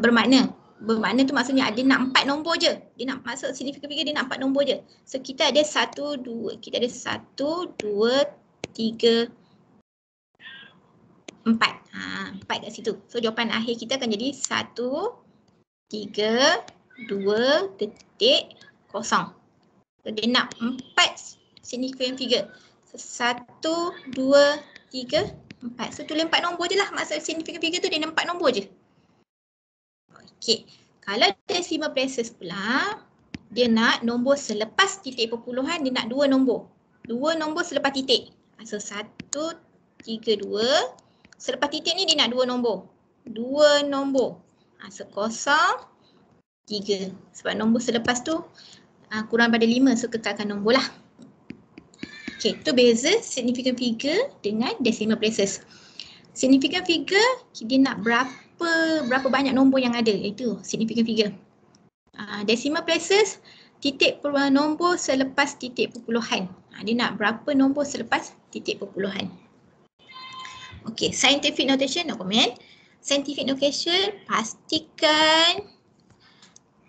bermakna. Bermakna tu maksudnya dia nak 4 nombor je. Dia nak masuk significant figure, dia nak 4 nombor je. So kita ada 1, 2. Kita ada 1, 2, 3, 4. 4 kat situ. So jawapan akhir kita akan jadi 1, 3, 2, titik, 0. So dia nak 4 significant figure. So 1, 2, 3, 4. So tulis 4 nombor je lah. Maksud significant figure tu dia nak 4 nombor je. Okey. Kalau decimal places pula, dia nak nombor selepas titik perpuluhan, dia nak 2 nombor. 2 nombor selepas titik. So 1, 3, 2. Selepas titik ni dia nak 2 nombor. 2 nombor. So 0, 3. Sebab nombor selepas tu kurang pada 5. So kekalkan nombor lah. Okay, tu beza significant figure dengan decimal places. Significant figure dia nak berapa banyak nombor yang ada. Itu significant figure. Decimal places titik nombor selepas titik perpuluhan. Dia nak berapa nombor selepas titik perpuluhan. Okay, scientific notation, no comment. Scientific notation, pastikan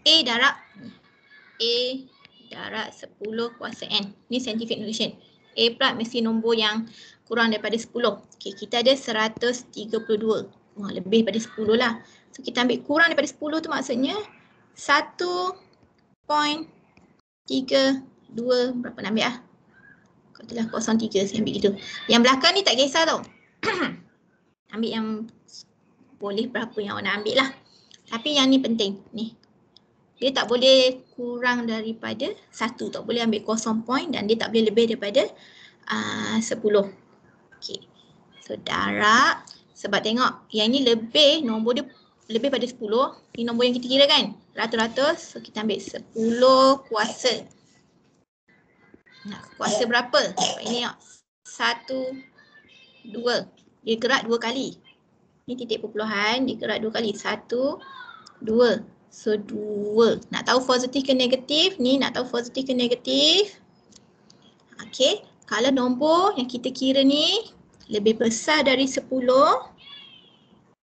A darab 10 kuasa N. Ni scientific notation. A pula mesti nombor yang kurang daripada 10. Okay, kita ada 132. Lebih daripada 10 lah. So kita ambil kurang daripada 10 tu maksudnya 1.32. Berapa nak ambil Katalah 03 saya ambil gitu. Yang belakang ni tak kisah tau. Ambil yang boleh berapa yang awak nak ambil lah. Tapi yang ni penting. Ni. Dia tak boleh kurang daripada 1. Tak boleh ambil 0 dan dia tak boleh lebih daripada 10. Okay. So darab. Sebab tengok yang ni lebih, nombor dia lebih pada 10. Ni nombor yang kita kira kan. Ratus-ratus. So kita ambil 10 kuasa. Nah, kuasa berapa? Ini 1, 2. Dia gerak 2 kali. Ni titik perpuluhan. Dia gerak 2 kali. 1, 2. So 2. Nak tahu positif ke negatif? Ni nak tahu positif ke negatif? Okay. Kalau nombor yang kita kira ni lebih besar dari 10.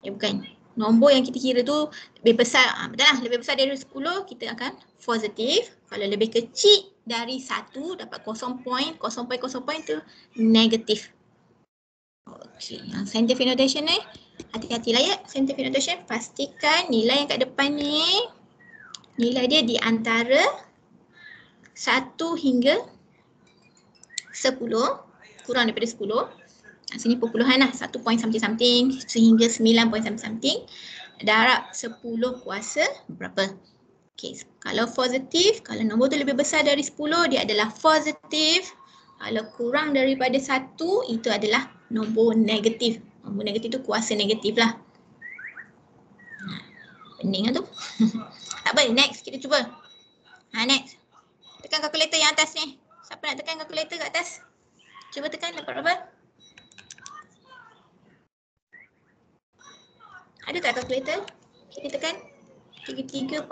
Bukan. Nombor yang kita kira tu lebih besar. Betul lah. Lebih besar dari 10 kita akan positif. Kalau lebih kecil dari 1 dapat 0 point. 0 point tu negatif. Okay. Yang scientific notation ni. Hati-hatilah ya, scientific notation. Pastikan nilai yang kat depan ni, nilai dia di antara 1 hingga 10, kurang daripada 10. Sini perpuluhan lah, 1 point something sehingga 9 point something. Darab 10 kuasa berapa? Okay, kalau positif, kalau nombor tu lebih besar dari 10, dia adalah positif. Kalau kurang daripada 1, itu adalah nombor negatif. Nombor negatif tu kuasa negatif lah. Pening lah tu. Tak apa, next kita cuba. Next. Tekan kalkulator yang atas ni. Siapa nak tekan kalkulator kat atas? Cuba tekan dapat berapa? Ada tak kalkulator? Kita tekan 33.2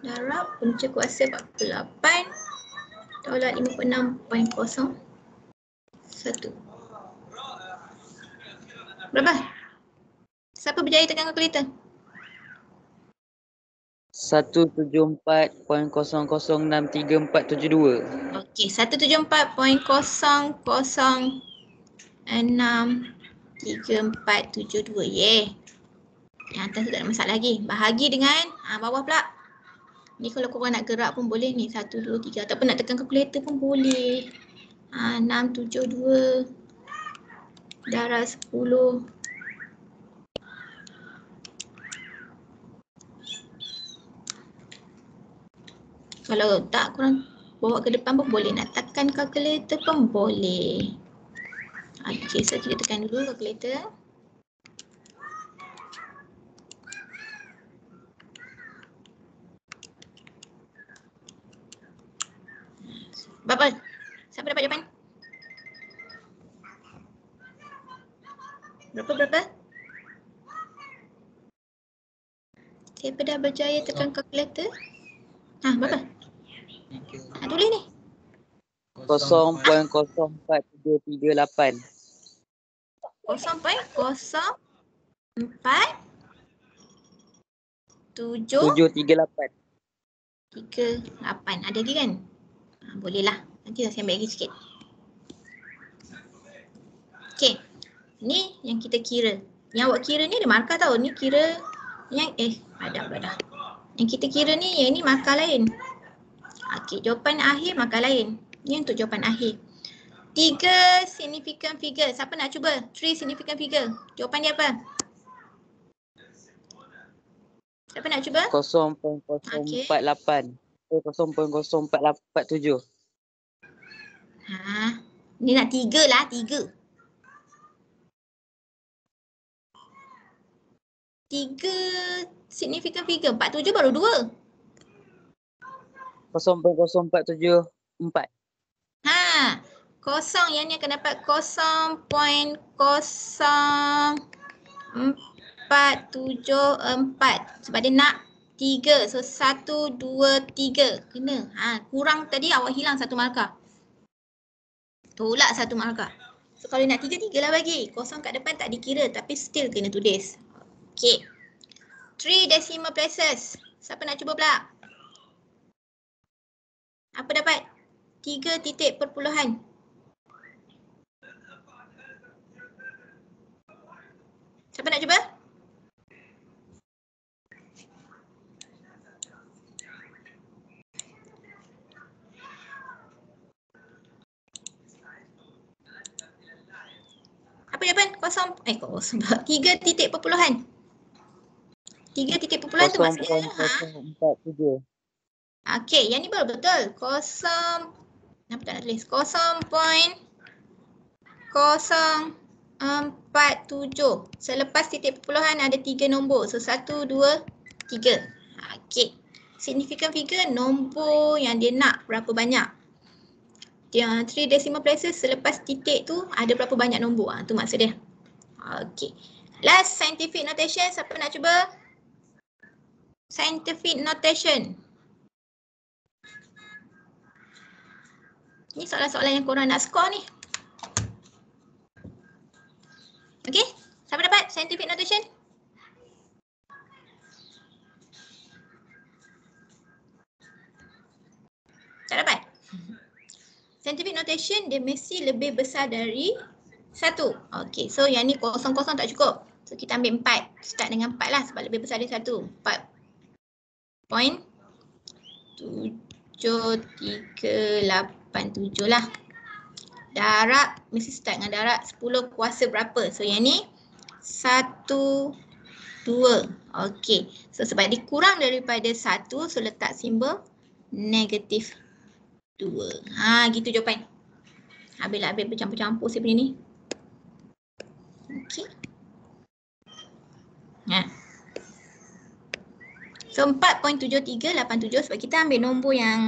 darab punca kuasa 48 tolak 56.01. Berapa? Siapa berjaya tekan kalkulator? 174.006342. Okey, 174.006342. Ye. Yang atas tu tak ada masalah lagi. Bahagi dengan bawah pula. Ni kalau korang nak gerak pun boleh ni. 1, 2, 3. Ataupun nak tekan kalkulator pun boleh. 672 darab 10. Kalau tak korang bawa ke depan pun boleh. Nak tekan kalkulator pun boleh. Okey, so kita tekan dulu kalkulator. Berapa? Siapa dapat jawapan? Berapa? Siapa dah berjaya tekan kalkulator? Berapa? Tulis ni. 0.04338. 0.0478. 738. 38. Ada lagi kan? Boleh lah. Nanti saya ambil lagi sikit. Okey. Ni yang kita kira. Yang awak kira ni ada markah tau. Ni kira yang ada. Yang kita kira ni, yang ni markah lain. Okey, jawapan akhir markah lain. Ni untuk jawapan akhir. 3 significant figure. Siapa nak cuba? 3 significant figure. Jawapan dia apa? Siapa nak cuba? 0.048. 0.04847. Ni nak 3 lah, 3. 3 significant figure. 47 baru 2. 0.0474. Kosong yang ni akan dapat 0.0474. Sebab dia nak 3. So 1, 2, 3. Kena. Kurang tadi awak hilang 1 markah. Tolak 1 markah. So kalau nak 3, 3 lah bagi. Kosong kat depan tak dikira tapi still kena tulis. Okay. 3 decimal places. Siapa nak cuba pula? Apa dapat? 3 titik perpuluhan. Siapa nak cuba? jawapan? 3 titik perpuluhan. 3 titik perpuluhan tu maksudnya 0.047. okey, yang ni baru betul. Kenapa tak nak tulis? 0.047. Selepas titik perpuluhan ada 3 nombor. So 1, 2, 3. Okey. Significant figure nombor yang dia nak berapa banyak. Dia 3 decimal places selepas titik tu ada berapa banyak nombor. Tu maksud dia. Okey. Last scientific notation. Siapa nak cuba? Scientific notation. Ni soalan-soalan yang korang nak score ni. Okey? Siapa dapat scientific notation? Tak dapat? Scientific notation dia mesti lebih besar dari 1. Okey, so yang ni kosong-kosong tak cukup. So kita ambil 4. Start dengan 4 lah sebab lebih besar dari 1. 4.7387 lah. Darab, mesti start dengan darab 10 kuasa berapa. So yang ni 1, 2. Okey, so sebab dia kurang daripada 1, so letak simbol negatif 2. Gitu jawapan. Habis bercampur-campur seperti ni. Okey. So 4.7387 sebab kita ambil nombor yang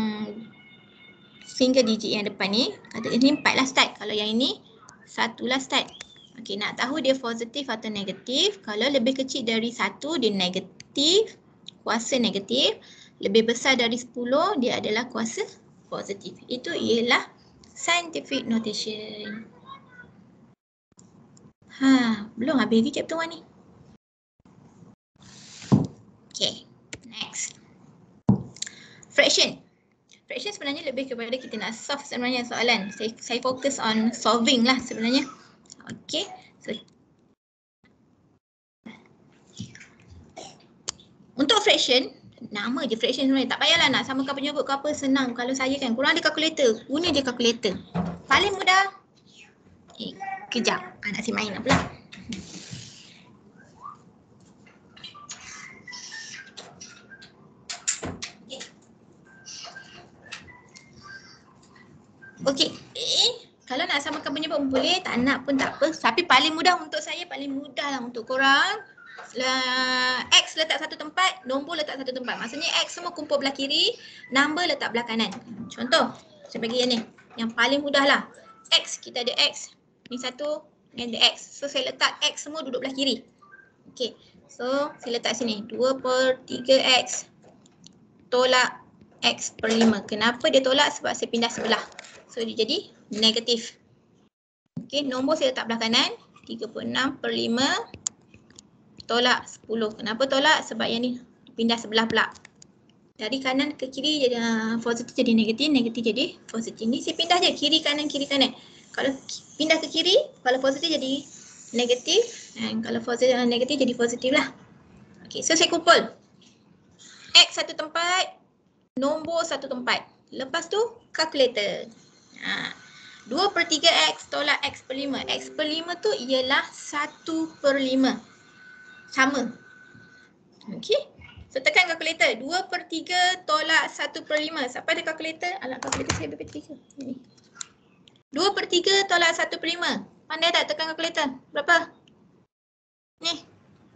single digit yang depan ni. Kata ini 4 lah start. Kalau yang ini 1 lah start. Okey, nak tahu dia positif atau negatif. Kalau lebih kecil dari 1 dia negatif, kuasa negatif. Lebih besar dari 10 dia adalah kuasa positif. Itu ialah scientific notation. Belum habis lagi chapter 1 ni. Okay, next. Fraction. Fraction sebenarnya lebih kepada kita nak solve sebenarnya soalan. Saya fokus on solving lah sebenarnya. Okay, so untuk fraction, nama je fraction sebenarnya. Tak payahlah nak samakan penyebut ke apa, senang. Kalau saya kan, korang ada kalkulator, guna je kalkulator. Paling mudah. Kejap, anak si main pula. Okey, kalau nak samakan penyebut boleh, tak nak pun tak apa. Tapi paling mudah untuk saya, paling mudah lah untuk korang. X letak satu tempat, nombor letak satu tempat. Maksudnya X semua kumpul belah kiri, number letak belah kanan. Contoh, saya bagi yang ni. Yang paling mudah lah. X, kita ada X. Ni satu, ni ada X. So saya letak X semua duduk belah kiri. Okey, so saya letak sini. 2/3X tolak X per 5. Kenapa dia tolak? Sebab saya pindah sebelah. So dia jadi negatif. Okey, nombor saya letak belah kanan. 36/5 tolak 10. Kenapa tolak? Sebab yang ni pindah sebelah pula. Dari kanan ke kiri jadi positif jadi negatif, negatif jadi positif. Ni saya pindah je kiri kanan kiri kanan. Kalau pindah ke kiri, kalau positif jadi negatif, dan kalau positif negatif jadi positif lah. Okey, so saya kumpul. X satu tempat, nombor satu tempat. Lepas tu kalkulator. 2/3X tolak X per 5. X per 5 tu ialah 1/5. Sama. Okey. So tekan kalkulator. 2/3 tolak 1/5. Siapa ada kalkulator? Alah, kalkulator saya BP3. Ini. 2/3 tolak 1/5. Pandai tak tekan kalkulator? Berapa? Ni.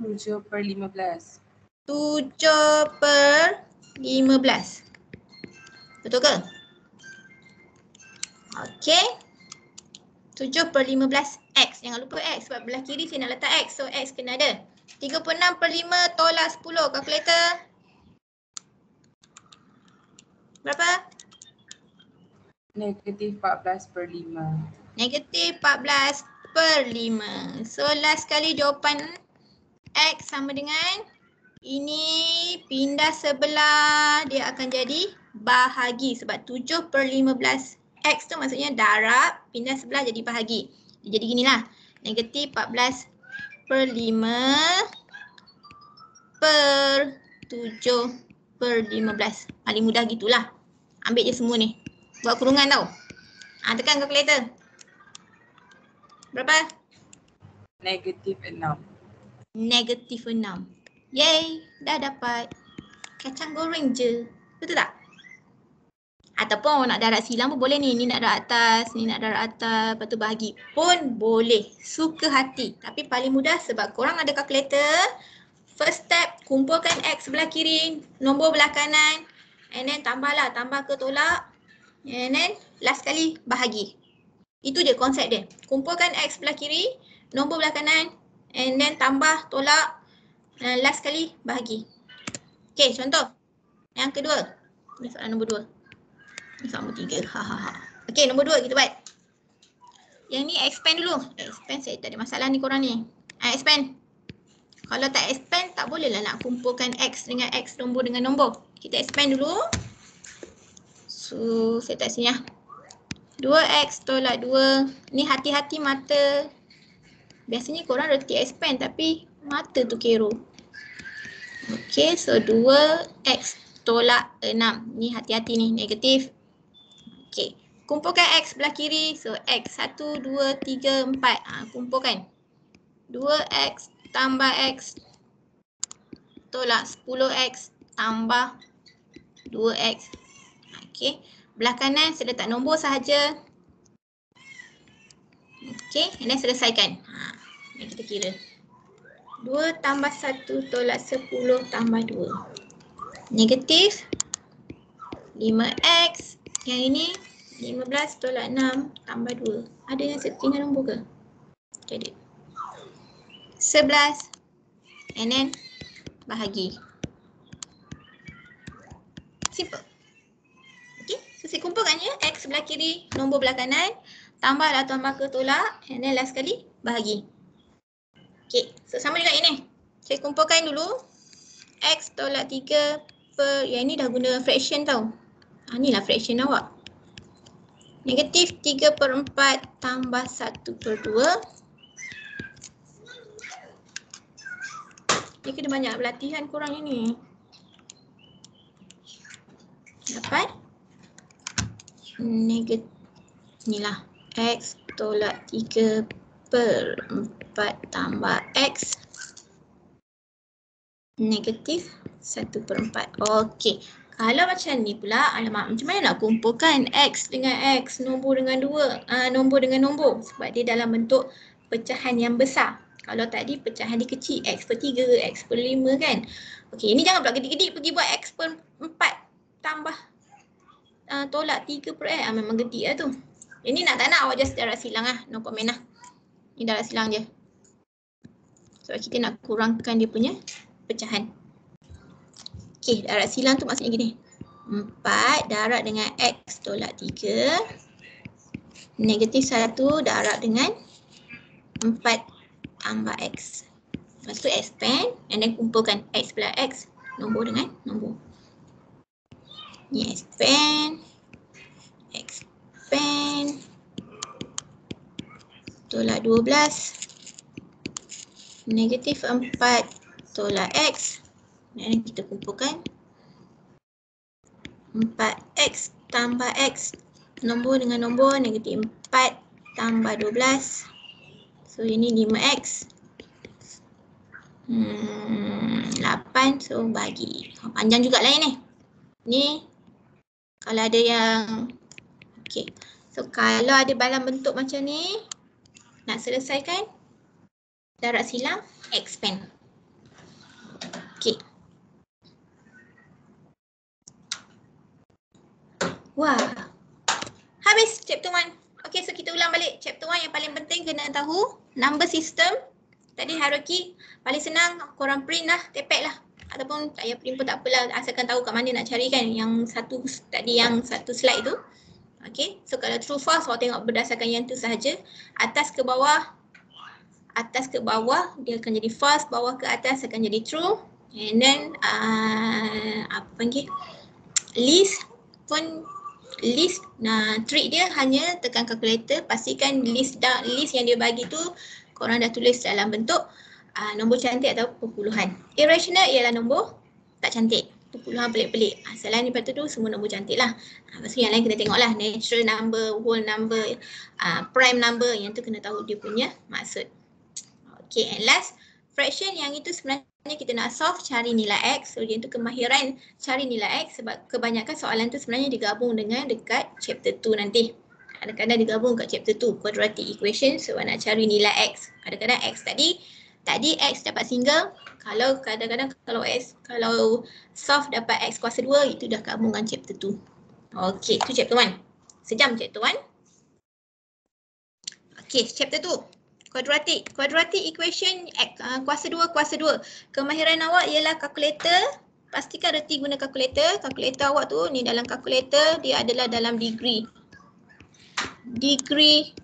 7/15. 7/15. Betul ke? Okey. 7/15X. Jangan lupa X sebab belah kiri saya nak letak X. So X kena ada. 36/5 tolak 10. Kalkulator. Berapa? Negatif 14/5. Negatif 14/5. So last kali jawapan X sama dengan ini pindah sebelah dia akan jadi bahagi sebab 7/15 X tu maksudnya darab pindah sebelah jadi bahagi. Jadi ginilah. Negatif 14/7/15. Paling mudah gitulah. Ambil je semua ni. Buat kurungan tau. Tekan kalkulator. Berapa? Negatif 6. Negatif 6. Yay, dah dapat. Kacang goreng je. Betul tak? Ataupun nak darab silang pun boleh ni. Ni nak darab atas, ni nak darab atas, lepas tu bahagi pun boleh. Suka hati. Tapi paling mudah sebab korang ada kalkulator. First step, kumpulkan X sebelah kiri, nombor belah kanan. And then tambahlah, tambah ke tolak. And then last kali bahagi. Itu je konsep dia. Kumpulkan X sebelah kiri, nombor belah kanan. And then tambah, tolak. Last kali bahagi. Okay, contoh. Yang kedua. Ini soalan nombor 2. Ini soalan nombor 3. Okay, nombor 2 kita buat. Yang ni expand dulu. Expand saya tak ada masalah ni korang ni. Expand. Kalau tak expand, tak bolehlah nak kumpulkan X dengan X, nombor dengan nombor. Kita expand dulu. So, saya tak sini lah. 2X tolak 2. Ni hati-hati mata. Biasanya korang reti expand tapi mata tu kero. Okay, so 2X tolak 6. Ni hati-hati ni, negatif. Okay, kumpulkan X sebelah kiri. So, X 1, 2, 3, 4. Kumpulkan. 2X tambah X tolak 10X tambah 2X. Okay, belah kanan saya letak nombor sahaja. Okay, and then selesaikan. Ni kita kira. 2 tambah 1 tolak 10 tambah 2. Negatif 5X. Yang ini 15 tolak 6 tambah 2. Ada yang tinggal nombor ke? Jadi 11. And then bahagi. Simple. Okay, so saya kumpulkannya. X sebelah kiri, nombor belah kanan. Tambahlah tambah ke tolak. And then last kali bahagi. Okay, so sama juga ini. Saya kumpulkan dulu. X tolak 3 per, yang ini dah guna fraction tau. Inilah fraction awak. Negatif 3 per 4 tambah 1 per 2. Dia kena banyak pelatihan korang ini. Dapat. Negatif. Inilah. X tolak 3 per 4 tambah X. Negatif 1 per 4. Okey. Kalau macam ni pula, alamak, macam mana nak kumpulkan X dengan X, nombor dengan nombor dengan nombor. Sebab dia dalam bentuk pecahan yang besar. Kalau tadi pecahan dia kecil, X per 3, X per 5 kan. Okey, ini jangan pula gedik-gedik pergi buat X per 4 tambah tolak 3 per X. Memang gedik lah tu. Ini nak tak nak awak just darab silang lah, no comment lah. Ini darab silang je. Sebab kita nak kurangkan dia punya pecahan. Okey, darab silang tu maksudnya gini. 4 darab dengan X tolak 3. Negatif 1 darab dengan 4 tambah X. Lepas tu expand and then kumpulkan X plus X. Nombor dengan nombor. Ni expand. Expand. Tolak 12. Negatif 4 tolak X. Dan kita kumpulkan 4X tambah X. Nombor dengan nombor, negatif 4 tambah 12. So ini 5X. 8, so bagi. Panjang jugalah ini. Ni kalau ada yang, okay. So kalau ada dalam bentuk macam ni, nak selesaikan, darab silang, expand. Okay. Wah, habis chapter 1. Okay, so kita ulang balik. Chapter 1 yang paling penting kena tahu number system. Tadi hierarchy paling senang korang print lah, tepek lah. Ataupun tak payah print pun tak apalah, asalkan tahu kat mana nak cari kan. Yang satu tadi, yang satu slide tu. Okay, so kalau true false awak tengok berdasarkan yang tu sahaja. Atas ke bawah dia akan jadi false, bawah ke atas akan jadi true. And then apa panggil, list pun, list, trick dia hanya tekan calculator, pastikan list yang dia bagi tu korang dah tulis dalam bentuk nombor cantik atau perpuluhan. Irrational ialah nombor tak cantik, perpuluhan pelik-pelik. Selain daripada tu semua nombor cantik lah. Lepas tu yang lain kena tengok lah, natural number, whole number, prime number, yang tu kena tahu dia punya maksud. Okay, and last, fraction yang itu sebenarnya kita nak solve cari nilai X. So, dia itu kemahiran cari nilai X sebab kebanyakan soalan tu sebenarnya digabung dengan dekat chapter 2 nanti. Kadang-kadang digabung kat chapter 2, quadratic equation sebab nak cari nilai X. Kadang-kadang X tadi X dapat single. Kalau kadang-kadang kalau solve dapat X kuasa 2, itu dah gabungan chapter 2. Okay, itu chapter 1. Sejam chapter 1. Okay, chapter 2. Quadratic equation kuasa 2. Kemahiran awak ialah kalkulator. Pastikan reti guna kalkulator. Kalkulator awak tu ni dalam kalkulator dia adalah dalam degree. Degree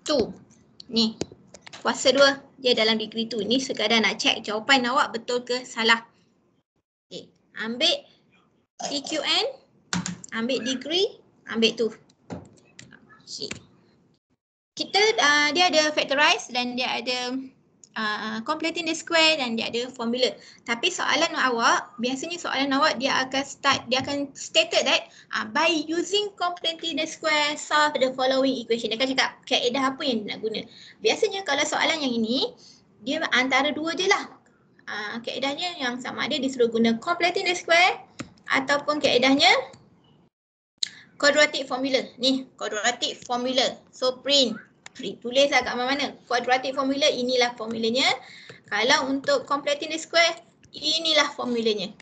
2. Ni. Kuasa 2 dia dalam degree 2. Ni sekadar nak check jawapan awak betul ke salah. Okay. Ambil EQN. Ambil degree. Ambil tu. Okay. Kita dia ada factorize dan dia ada completing the square dan dia ada formula. Tapi soalan awak, biasanya soalan awak dia akan stated that by using completing the square solve the following equation. Dia akan cakap kaedah apa yang dia nak guna. Biasanya kalau soalan yang ini dia antara dua je lah. Kaedahnya yang sama ada disuruh guna completing the square ataupun kaedahnya quadratic formula. Ni quadratic formula. So print. Tulis lah kat mana-mana. Quadratic formula, inilah formulanya. Kalau untuk completing the square, inilah formulanya.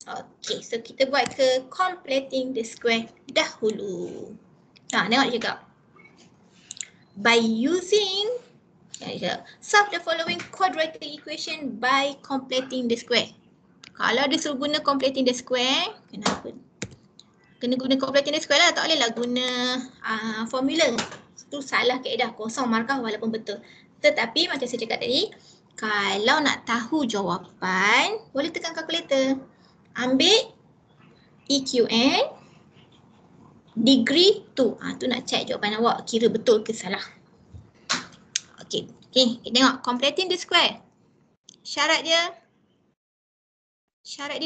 Okay, so kita buat ke completing the square dahulu. Tengok juga. By using, solve the following quadratic equation by completing the square. Kalau disuruh guna completing the square, kenapa? Kena guna completing the square lah, tak boleh lah guna formula. Itu salah kaedah, kosong markah walaupun betul. Tetapi macam saya cakap tadi, kalau nak tahu jawapan, boleh tekan kalkulator. Ambil EQN, degree 2. Tu nak check jawapan awak kira betul ke salah. Okay, kita tengok completing the square. Syarat dia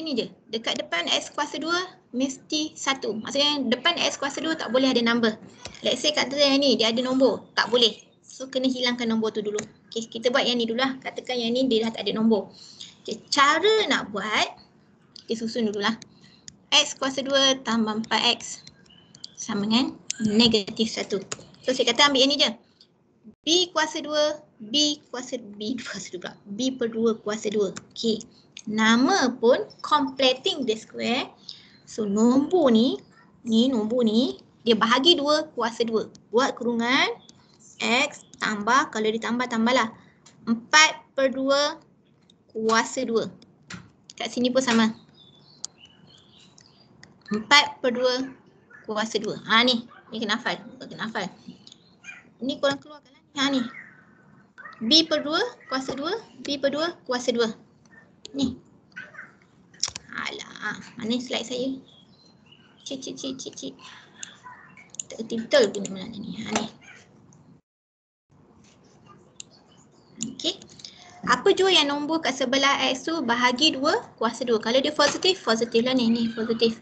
ni je. Dekat depan X kuasa 2 mesti 1. Maksudnya depan X kuasa 2 tak boleh ada number. Let's say kata yang ni dia ada nombor. Tak boleh. So kena hilangkan nombor tu dulu. Okay, kita buat yang ni dulu lah. Katakan yang ni dia dah tak ada nombor. Okay, cara nak buat, kita susun dulu lah. X kuasa 2 tambah 4X sama dengan negatif 1. So saya kata ambil yang ni je. B kuasa 2, B per 2 kuasa 2. Okay. Nama pun completing the square. So nombor ni nombor ni dia bahagi 2 kuasa 2. Buat kurungan X tambah, kalau ditambah tambahlah 4 per 2 kuasa 2. Kat sini pun sama. 4 per 2 kuasa 2. Ni kena hafal. Ni korang keluarkan lah. Ni. B per 2 kuasa 2, B per 2 kuasa 2. Ni. Alah, mana slide saya? Cik. Tak kerti betul guna mana ni. Ni. Okey. Apa jua yang nombor kat sebelah X tu bahagi 2 kuasa 2. Kalau dia positif, positif lah ni. Ni positif.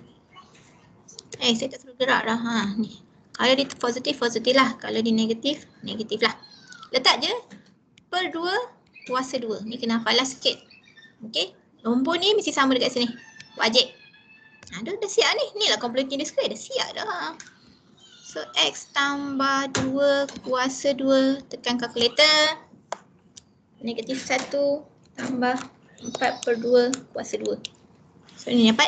Saya tak suruh gerak dah. Ni. Kalau dia positif, positif lah. Kalau dia negatif, negatif lah. Letak je per 2 kuasa 2. Ni kena hafal lah sikit. Okey. Nombor ni mesti sama dekat sini. Wajib. Dah siap ni. Ni lah completing the square. Dah siap dah. So X tambah 2 kuasa 2. Tekan kalkulator. Negatif 1 tambah 4 per 2 kuasa 2. So ni dapat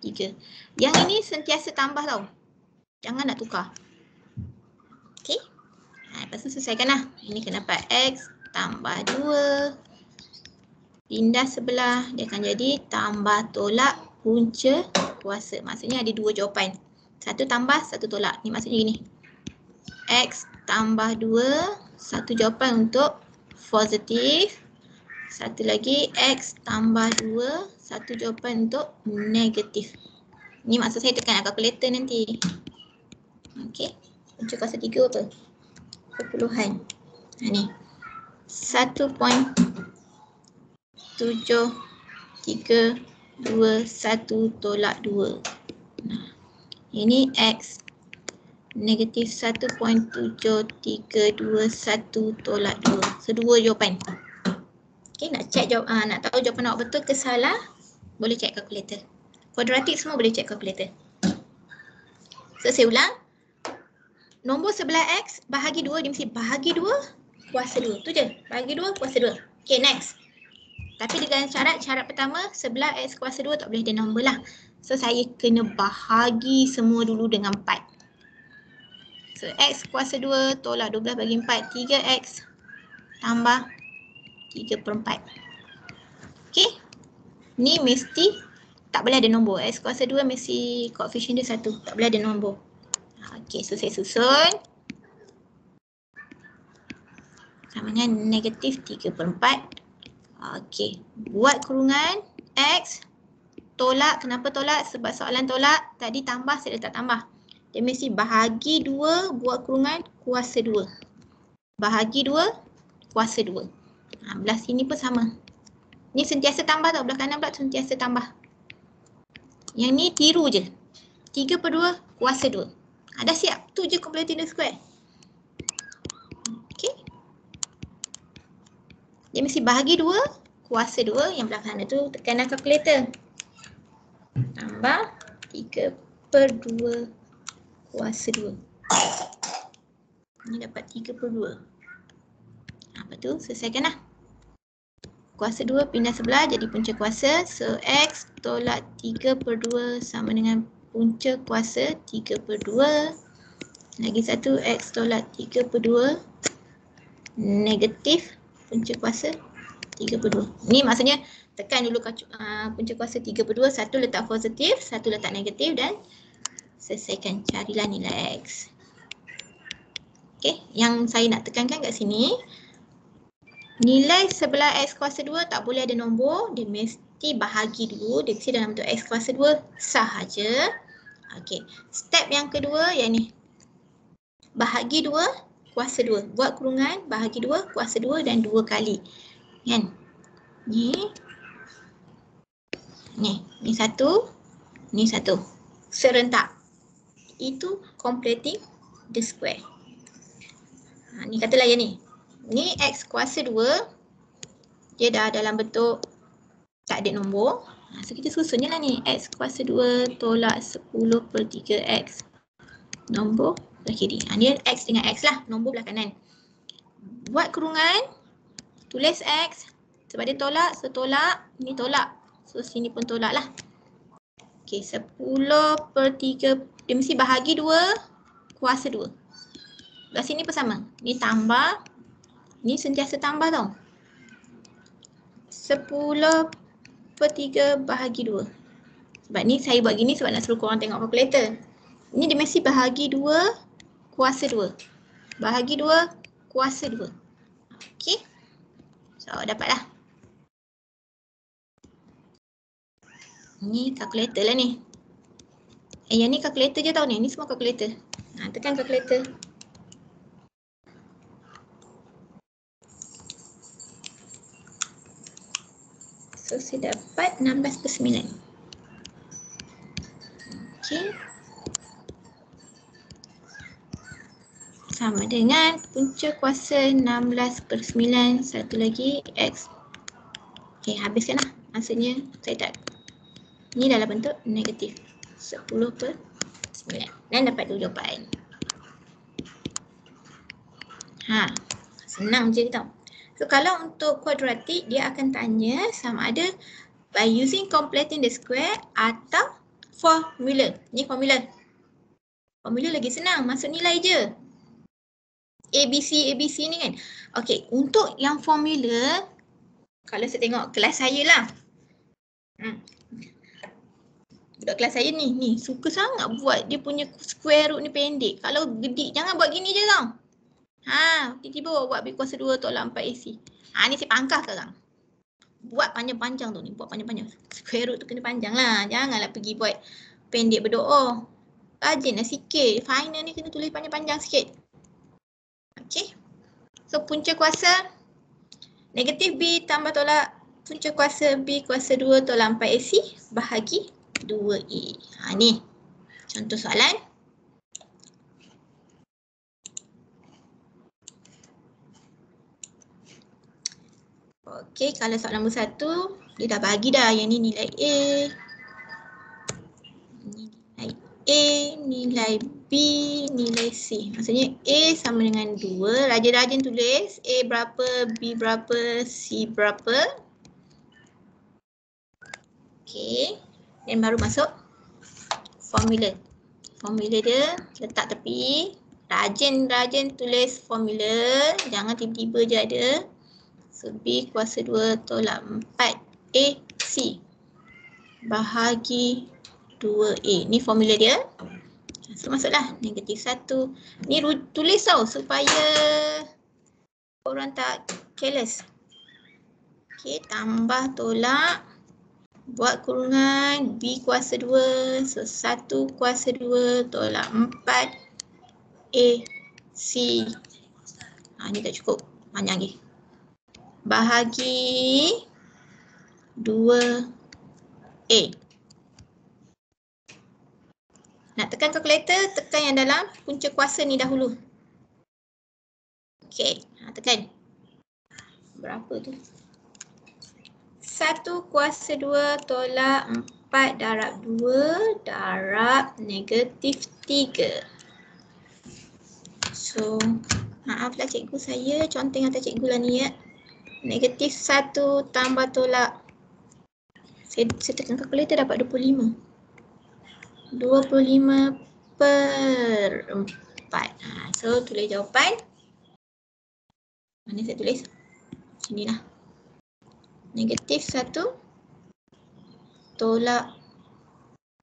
3. Yang ini sentiasa tambah tau. Jangan nak tukar. Okey. Lepas tu selesaikan lah. Ini kena dapat X tambah 2. Pindah sebelah. Dia akan jadi tambah tolak punca kuasa. Maksudnya ada 2 jawapan. 1 tambah, 1 tolak. Ni maksudnya gini. X tambah 2. 1 jawapan untuk positif. 1 lagi X tambah 2. 1 jawapan untuk negatif. Ni maksud saya tekan kalkulator nanti. Okey. Punca kuasa 3 apa? Perpuluhan. Ni. 1.7321 tolak 2. Ini X Negatif 1.7321 tolak 2. So, 2 jawapan. Okay, nak check nak tahu jawapan awak betul ke salah, boleh check kalkulator. Kuadratik semua boleh check kalkulator. So, saya ulang. Nombor sebelah X bahagi 2, dia mesti bahagi 2 kuasa 2. Tu je. Bahagi 2 kuasa 2. Okay, next. Tapi dengan syarat pertama, sebelah X kuasa 2 tak boleh ada nombor lah. So, saya kena bahagi semua dulu dengan 4. So, X kuasa 2 tolak 12 bagi 4. 3X tambah 3/4. Okay. Ni mesti tak boleh ada nombor. X kuasa 2 mesti koefisien dia 1. Tak boleh ada nombor. Okay, so saya susun. Sama dengan negatif 3/4. Okay. Buat kurungan X. Tolak. Kenapa tolak? Sebab soalan tolak. Tadi tambah, saya letak tambah. Dia mesti bahagi 2 buat kurungan kuasa 2. Bahagi 2 kuasa 2. Belah sini pun sama. Ni sentiasa tambah tau. Belah kanan pula sentiasa tambah. Yang ni tiru je. 3/2 kuasa 2. Dah siap. Tu je completing the square. Okay. Dia mesti bahagi 2 kuasa 2. Yang belah kanan tu tekanlah kalkulator. Tambah 3/2 kuasa 2. Ni dapat 3/2. Apa tu? Selesaikan lah. Kuasa 2 pindah sebelah jadi punca kuasa. So, X tolak 3/2 sama dengan punca kuasa 3/2. Lagi satu, X tolak 3/2 negatif punca kuasa 3/2. Ni maksudnya tekan dulu punca kuasa 3/2. Satu letak positif, satu letak negatif dan selesaikan, carilah nilai X. Okay, yang saya nak tekankan kat sini, nilai sebelah X kuasa 2 tak boleh ada nombor, dia mesti bahagi dulu, dia mesti dalam bentuk X kuasa 2 sahaja. Okay, step yang kedua yang ni, bahagi 2 kuasa 2, buat kurungan, bahagi 2 kuasa 2 dan 2 kali. Kan? Ni satu, ni satu. Serentak. Itu completing the square. Ni katalah yang ni. Ni X kuasa 2. Dia dah dalam bentuk tak ada nombor. So kita susun je lah ni. X kuasa 2 tolak 10/3X. Nombor belah kiri. Ni X dengan X lah. Nombor belah kanan. Buat kurungan. Tulis X. Sebab dia tolak. So tolak. Ni tolak. So sini pun tolak lah. Okay, 10/3. Dia mesti bahagi 2 kuasa 2. Belah sini pun sama. Ni tambah. Ni sentiasa tambah tau. 10/3 bahagi 2. Sebab ni saya buat gini sebab nak suruh korang tengok kalkulator. Ni dia mesti bahagi 2 kuasa 2. Bahagi 2 kuasa 2. Okay. So dapatlah. Ni kalkulator lah ni. Yang ni kalkulator je tau ni. Ni semua kalkulator. Tekan kalkulator. So, saya dapat 16/9. Okay. Sama dengan punca kuasa 16/9. Satu lagi X. Okay, habiskan lah. Maksudnya, saya tak. Ni dalam bentuk negatif. 10/9. Dan dapat 2 jawapan. Senang je tau. So, kalau untuk kuadratik, dia akan tanya sama ada by using completing the square atau formula. Ni formula. Formula lagi senang, masuk nilai je. ABC ni kan. Okay, untuk yang formula, kalau saya tengok kelas saya lah. Budak kelas saya ni suka sangat buat dia punya square root ni pendek. Kalau gedik, jangan buat gini je tau. Tiba-tiba buat B kuasa 2 tolak 4AC. Ni saya pangkah sekarang. Buat panjang-panjang tu ni. Buat panjang-panjang. Square root tu kena panjang lah. Janganlah pergi buat pendek berdoa. Rajinlah sikit. Final ni kena tulis panjang-panjang sikit. Okay. So punca kuasa negatif B tambah tolak punca kuasa B kuasa 2 tolak 4AC bahagi 2A. Ni contoh soalan. Okey, kalau soalan nombor 1, dia dah bagi dah yang ni nilai A. Ni nilai A, nilai B, nilai C. Maksudnya A sama dengan 2. Rajin-rajin tulis A berapa, B berapa, C berapa. Okey, dan baru masuk formula. Formula dia letak tepi. Rajin-rajin tulis formula. Jangan tiba-tiba je ada. So, B kuasa 2 tolak 4 AC bahagi 2A. Ni formula dia. So, masuklah negatif 1. Ni tulis tau supaya korang tak careless. Okey, tambah tolak. Buat kurungan B kuasa 2. So, 1 kuasa 2 tolak 4 AC. Ni tak cukup. Banyak lagi. Bahagi 2A. Nak tekan kalkulator, tekan yang dalam punca kuasa ni dahulu. Okey, tekan. Berapa tu? 1 kuasa 2 tolak 4 darab 2 darab negatif 3. So, maaflah cikgu, saya conteng atas cikgu lah ni ya. Negatif 1 tambah tolak. Saya tekan kalkulator dapat 25. 25 per 4. So, tulis jawapan. Mana saya tulis? Sinilah. Negatif 1 tolak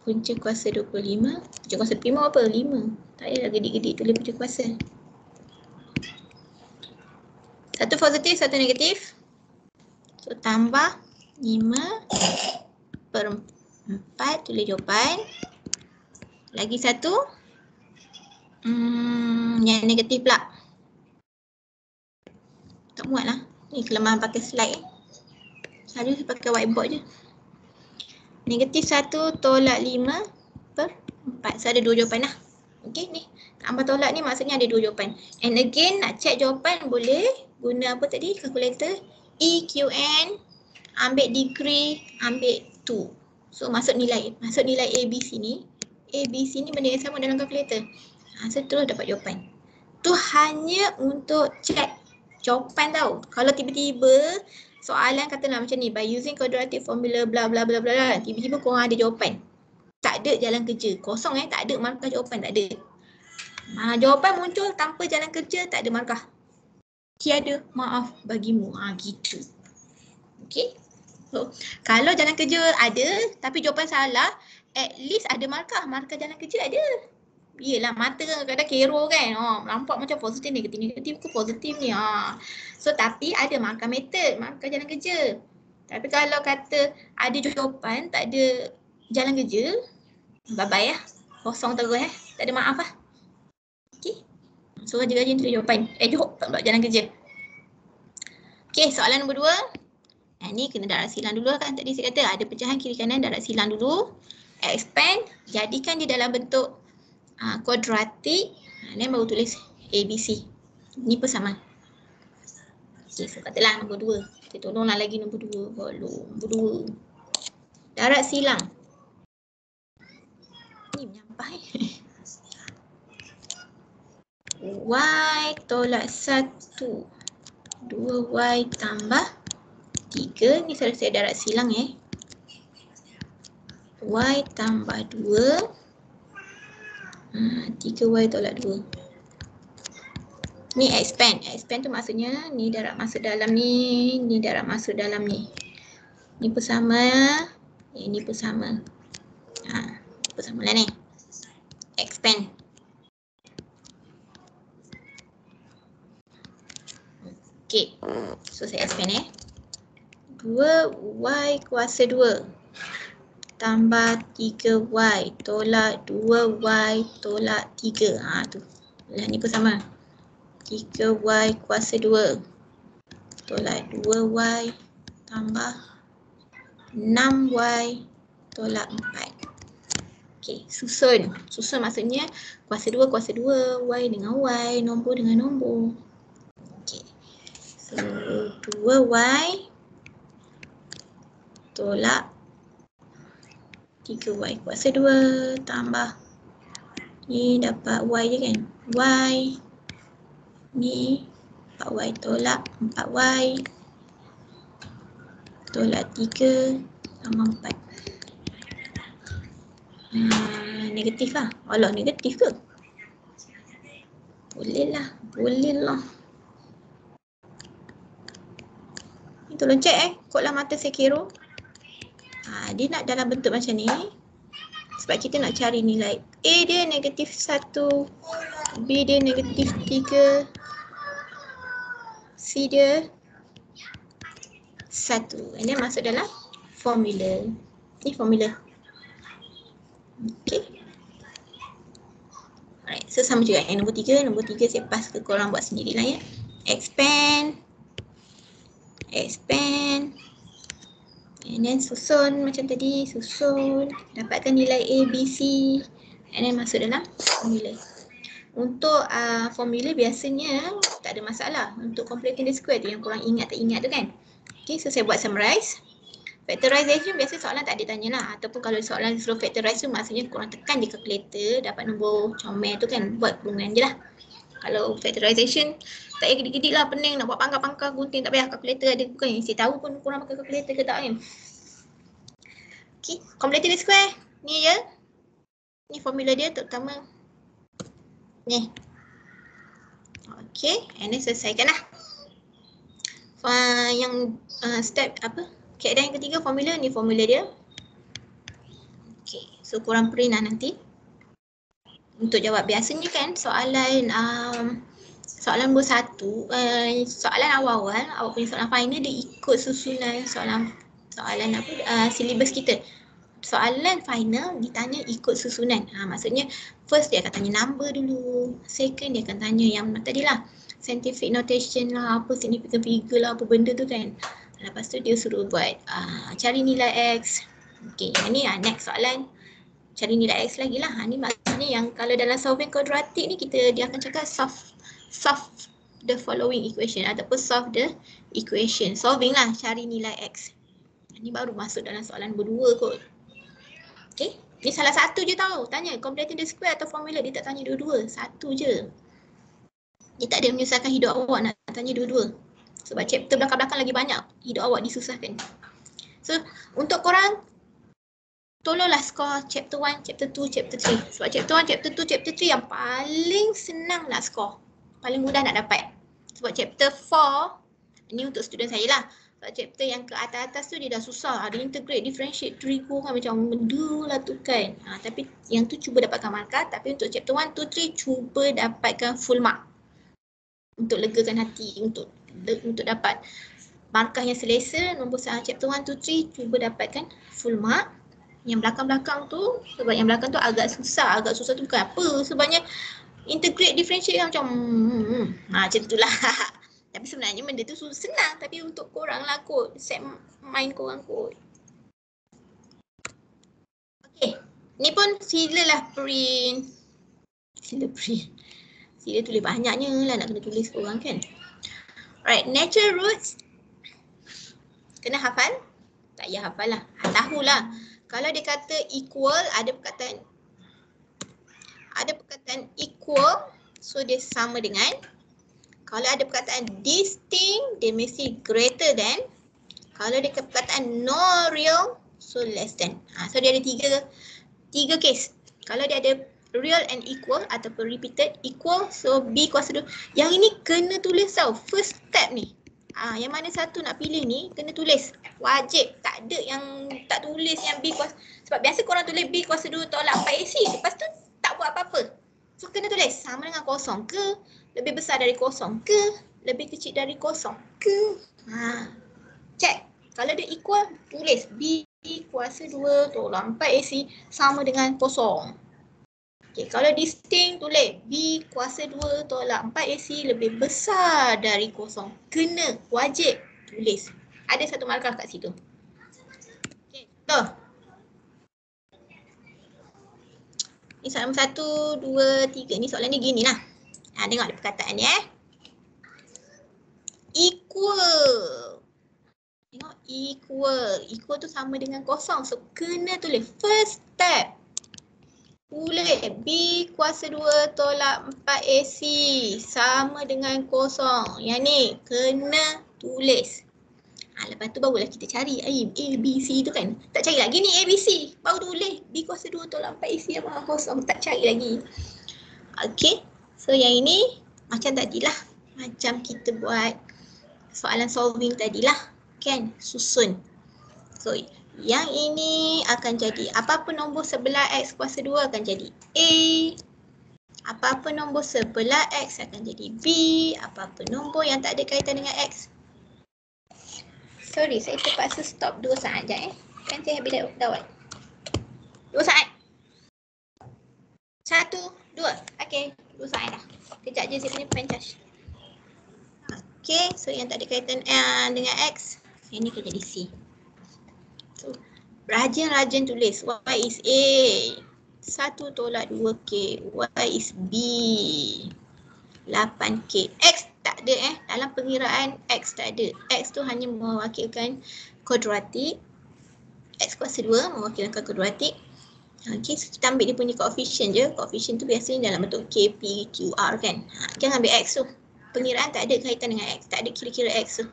punca kuasa 25. Punca kuasa prima apa? 5. Tak payahlah gedik-gedik tulis punca kuasa. 1 positif, 1 negatif. So, tambah 5 per 4. Tulis jawapan. Lagi 1. Yang negatif pula. Tak muat lah. Ni kelemahan pakai slide. Selalu saya pakai whiteboard je. Negatif 1 tolak 5 per 4. So, ada 2 jawapan lah. Okey, ni. Tambah tolak ni maksudnya ada 2 jawapan. And again, nak check jawapan boleh guna apa tadi? Kalkulator. EQN. Ambil degree, ambil 2. So, masuk nilai A, B, C ni. A, B, C ni benda yang sama dalam kalkulator. So, terus dapat jawapan. Tu hanya untuk check jawapan tau. Kalau tiba-tiba soalan katalah macam ni, by using quadratic formula bla bla bla bla, tiba-tiba korang ada jawapan. Tak ada jalan kerja. Kosong tak ada markah jawapan, tak ada. Jawapan muncul tanpa jalan kerja, tak ada markah. Tiada maaf bagimu. Gitu. Okey. So, kalau jalan kerja ada tapi jawapan salah, at least ada markah. Markah jalan kerja ada. Yelah, mata kadang-kadang kero kan. Nampak macam positif, negatif ke positif ni. So, tapi ada markah method, markah jalan kerja. Tapi kalau kata ada jawapan, tak ada jalan kerja, bye-bye lah. Kosong terus tak ada maaf lah. Okay. So, rajin-rajin tulis jawapan. Jawab tak buat jalan kerja. Okay, soalan nombor 2. Ni kena darat silang dulu kan. Tadi saya kata ada pecahan kiri kanan, darat silang dulu. Expand, jadikan dia dalam bentuk kuadratik. Dan baru tulis ABC. Ni persamaan. Okay, so katalah nombor 2. Kita tolonglah lagi nombor 2. Nombor 2. Darat silang. Ni menyampah Y tolak 1. 2Y tambah 3. Ni saya darat silang Y tambah 2. 3Y tolak 2. Ni expand. Expand tu maksudnya ni darat masuk dalam ni, ni darat masuk dalam ni. Ni bersama, ni bersama. Bersama lah ni. Expand. Okey. So saya expand 2Y kuasa 2 tambah 3Y tolak 2Y tolak 3. Tu. Lah ni bersama. 3Y kuasa 2 tolak 2Y tambah 6Y tolak 4. Okey, susun. Susun maksudnya kuasa 2, kuasa 2, Y dengan Y, nombor dengan nombor. Okey. So, 2Y tolak 3y kuasa 2 tambah ni dapat y je kan. Y ni 4y tolak 4y tolak 3 tambah 4. Negatif lah. Alah, negatif ke? Boleh lah. Ni tolong cek kodlah mata Sekiro. Dia nak dalam bentuk macam ni. Sebab kita nak cari nilai A dia negatif 1, B dia negatif 3, C dia 1. And then masuk dalam formula. Ni formula. Okay. Alright, so sama juga yang nombor 3. Nombor 3 saya pass ke korang buat sendirilah ya. Expand. And then susun macam tadi, susun. Dapatkan nilai A, B, C. And then masuk dalam formula. Untuk formula biasanya tak ada masalah. Untuk completing the square tu yang korang ingat tak ingat tu kan. Okay, so saya buat summarize. Factorization biasa soalan tak ada tanya lah. Ataupun kalau soalan suruh factorize tu maksudnya korang tekan je calculator, dapat nombor comel tu kan, buat kurungan je lah. Kalau factorization tak payah gedik-gedik lah, pening nak buat pangkal-pangkal gunting, tak payah calculator ada bukan. Saya tahu pun korang pakai calculator ke tak kan. Okay, completing the square. Ni je. Ni formula dia terutama. Ni. Okay, and then selesaikan lah. Yang step apa? Keadaan yang ketiga formula, ni formula dia. Okay, so korang print lah nanti. Untuk jawab biasanya kan soalan soalan nombor 1, soalan awal-awal, awak punya soalan final dia ikut susunan soalan apa silibus kita. Soalan final ditanya ikut susunan. Maksudnya first dia akan tanya number dulu, second dia akan tanya yang tadi lah, scientific notation lah, apa significant figure lah, apa benda tu kan. Lepas tu dia suruh buat cari nilai X. Okay, yang ni next soalan. Cari nilai X lagi lah. Ni maksudnya yang kalau dalam solving kuadratik ni dia akan cakap solve the following equation ataupun solve the equation. Solving lah, cari nilai X. Ni baru masuk dalam soalan nombor 2 kot. Okay, ni salah satu je tau. Tanya completing the square atau formula, dia tak tanya dua-dua. Satu je. Dia tak ada menyusahkan hidup awak nak tanya dua-dua. Sebab chapter belakang-belakang lagi banyak hidup awak disusahkan. So, untuk korang, tolonglah skor chapter 1, chapter 2, chapter 3. Sebab chapter 1, chapter 2, chapter 3 yang paling senang nak skor. Paling mudah nak dapat. Sebab chapter 4, ni untuk student saya lah. Sebab chapter yang ke atas-atas tu dia dah susah. Ada integrate, differentiate, trigo kan macam benda lah tu kan. Tapi yang tu cuba dapatkan markah. Tapi untuk chapter 1, 2, 3 cuba dapatkan full mark. Untuk legakan hati, untuk dapat markah yang selesa. Nombor chapter 1, 2, 3 cuba dapatkan full mark. Yang belakang-belakang tu, sebab yang belakang tu agak susah tu bukan apa. Sebabnya integrate, differentiate macam macam tu lah. Tapi sebenarnya benda tu senang. Tapi untuk korang lah kot, set mind korang kot. Okay, ni pun silalah print. Sila tulis banyaknya lah nak kena tulis korang kan. Alright, natural roots. Kena hafal? Tak payah hafal lah. Tahulah. Kalau dia kata equal, ada perkataan equal, so dia sama dengan. Kalau ada perkataan distinct, dia mesti greater than. Kalau dia perkataan no real, so less than. So dia ada tiga case. Kalau dia ada real and equal ataupun repeated equal, so B kuasa 2. Yang ini kena tulis tau, first step ni. Yang mana satu nak pilih ni kena tulis. Wajib, tak ada yang tak tulis yang B kuasa. Sebab biasa korang tulis B kuasa 2 tolak 4AC, lepas tu tak buat apa-apa. So kena tulis sama dengan kosong ke, lebih besar dari kosong ke, lebih kecil dari kosong ke. Check. Kalau dia equal, tulis B kuasa 2 tolak 4AC sama dengan kosong. Okay, kalau distinct, tulis B kuasa 2 tolak 4AC lebih besar dari kosong. Kena, wajib tulis. Ada satu markah kat situ. Okay, contoh. Ni soalan 1, 2, 3. Ni soalan ni gini lah. Tengok ada perkataan ni Equal. Tengok equal. Equal tu sama dengan kosong. So kena tulis first step. Tulis B kuasa 2 tolak 4AC sama dengan kosong. Yang ni kena tulis. Lepas tu barulah kita cari A, B, C tu kan. Tak cari lagi ni A, B, C. Baru tulis B kuasa 2 tolak 4AC sama dengan kosong. Tak cari lagi. Okay. So yang ini macam tadilah. Macam kita buat soalan solving tadilah. Kan? Susun. So yang ini akan jadi apa-apa nombor sebelah X kuasa 2 akan jadi A. Apa-apa nombor sebelah X akan jadi B. Apa-apa nombor yang tak ada kaitan dengan X. Sorry, saya terpaksa stop 2 saat je Kan saya habis dawat. 2 saat. 1, 2. Okay, 2 saat dah. Kejap je saya kena pen charge. Okay, so yang tak ada kaitan dengan X. Yang ni akan jadi C. So, rajin-rajin tulis. Y is A. 1 tolak 2K. Y is B. 8K. X tak ada Dalam pengiraan X tak ada. X tu hanya mewakilkan kuadratik. X kuasa 2 mewakilkan kuadratik. Okay, so kita ambil dia punya koefisien je. Koefisien tu biasanya dalam bentuk K, P, Q, R kan. Jangan ambil X tu. Pengiraan tak ada kaitan dengan X. Tak ada kira-kira X tu.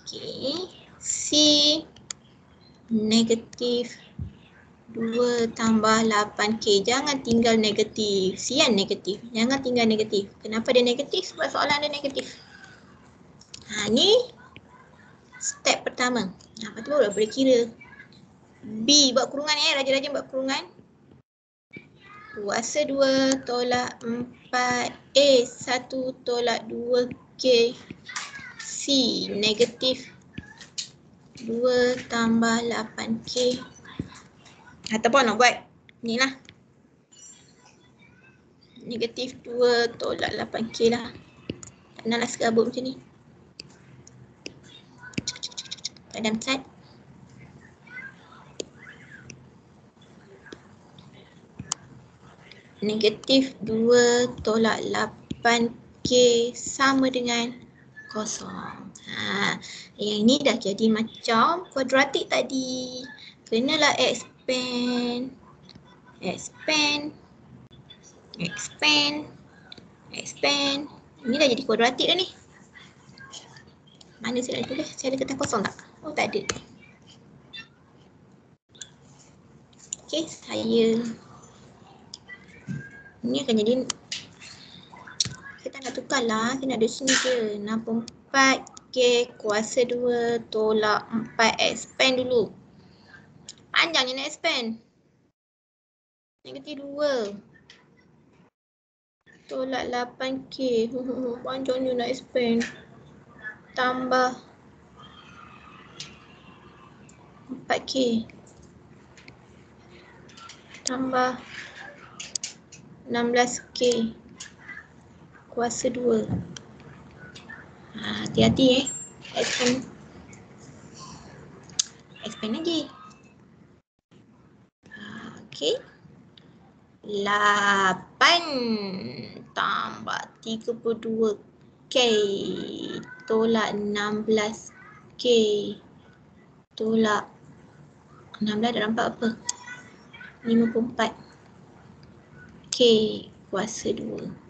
Okay. C negatif 2 tambah 8K. Jangan tinggal negatif. Sian negatif. Jangan tinggal negatif. Kenapa dia negatif? Sebab soalan dia negatif. Ni step pertama. Lepas tu baru boleh kira. B buat kurungan rajin-rajin buat kurungan. Kuasa 2 tolak 4A 1 tolak 2K C negatif 2 tambah 8K. Ataupun nak buat ni lah. Negatif 2 tolak 8K lah. Tak naklah serabut macam ni. Padam cat. Negatif 2 tolak 8K sama dengan kosong. Yang ini dah jadi macam kuadratik tadi. Kenalah expand. Ini dah jadi kuadratik dah ni. Mana saya nak tulis? Saya ada kertas kosong tak? Oh, tak ada. Okey, saya ini akan jadi, kita nak tukar lah. Kita nak ada sini je. 64K kuasa 2 tolak 4 expand dulu. Panjangnya nak expand. Negatif 2 tolak 8K. Panjangnya nak expand. Tambah 4K. Tambah 16K kuasa 2. Hati-hati expand lagi. Okey. 8 tambah 32K tolak 16K tolak 16 dah nampak apa? 54K kuasa 2.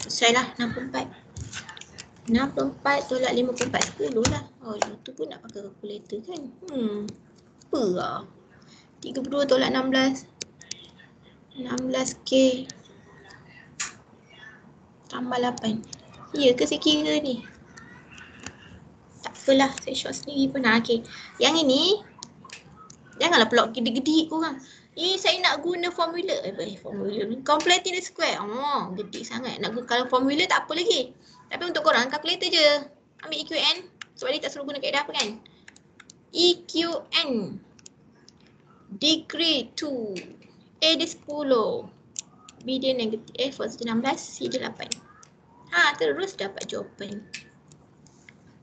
Selesai lah 64. 64 tolak 54 10 lah. Oh, itu pun nak pakai kalkulator kan? Apa lah? 32 tolak 16. 16K tambah 8. Ya ke saya kira ni? Tak apalah, saya short sendiri pun. Okay. Yang ini, janganlah plot gede-gede korang. Saya nak guna formula. Formula ni. Completing the square. Gede sangat. Nak guna, kalau formula tak apa lagi. Tapi untuk korang, kalkulator je. Ambil EQN. Sebab dia tak suruh guna kaedah apa kan? EQN. Degree 2. A dia 10. B dia negatif. Positif 16. C dia 8. Terus dapat jawapan.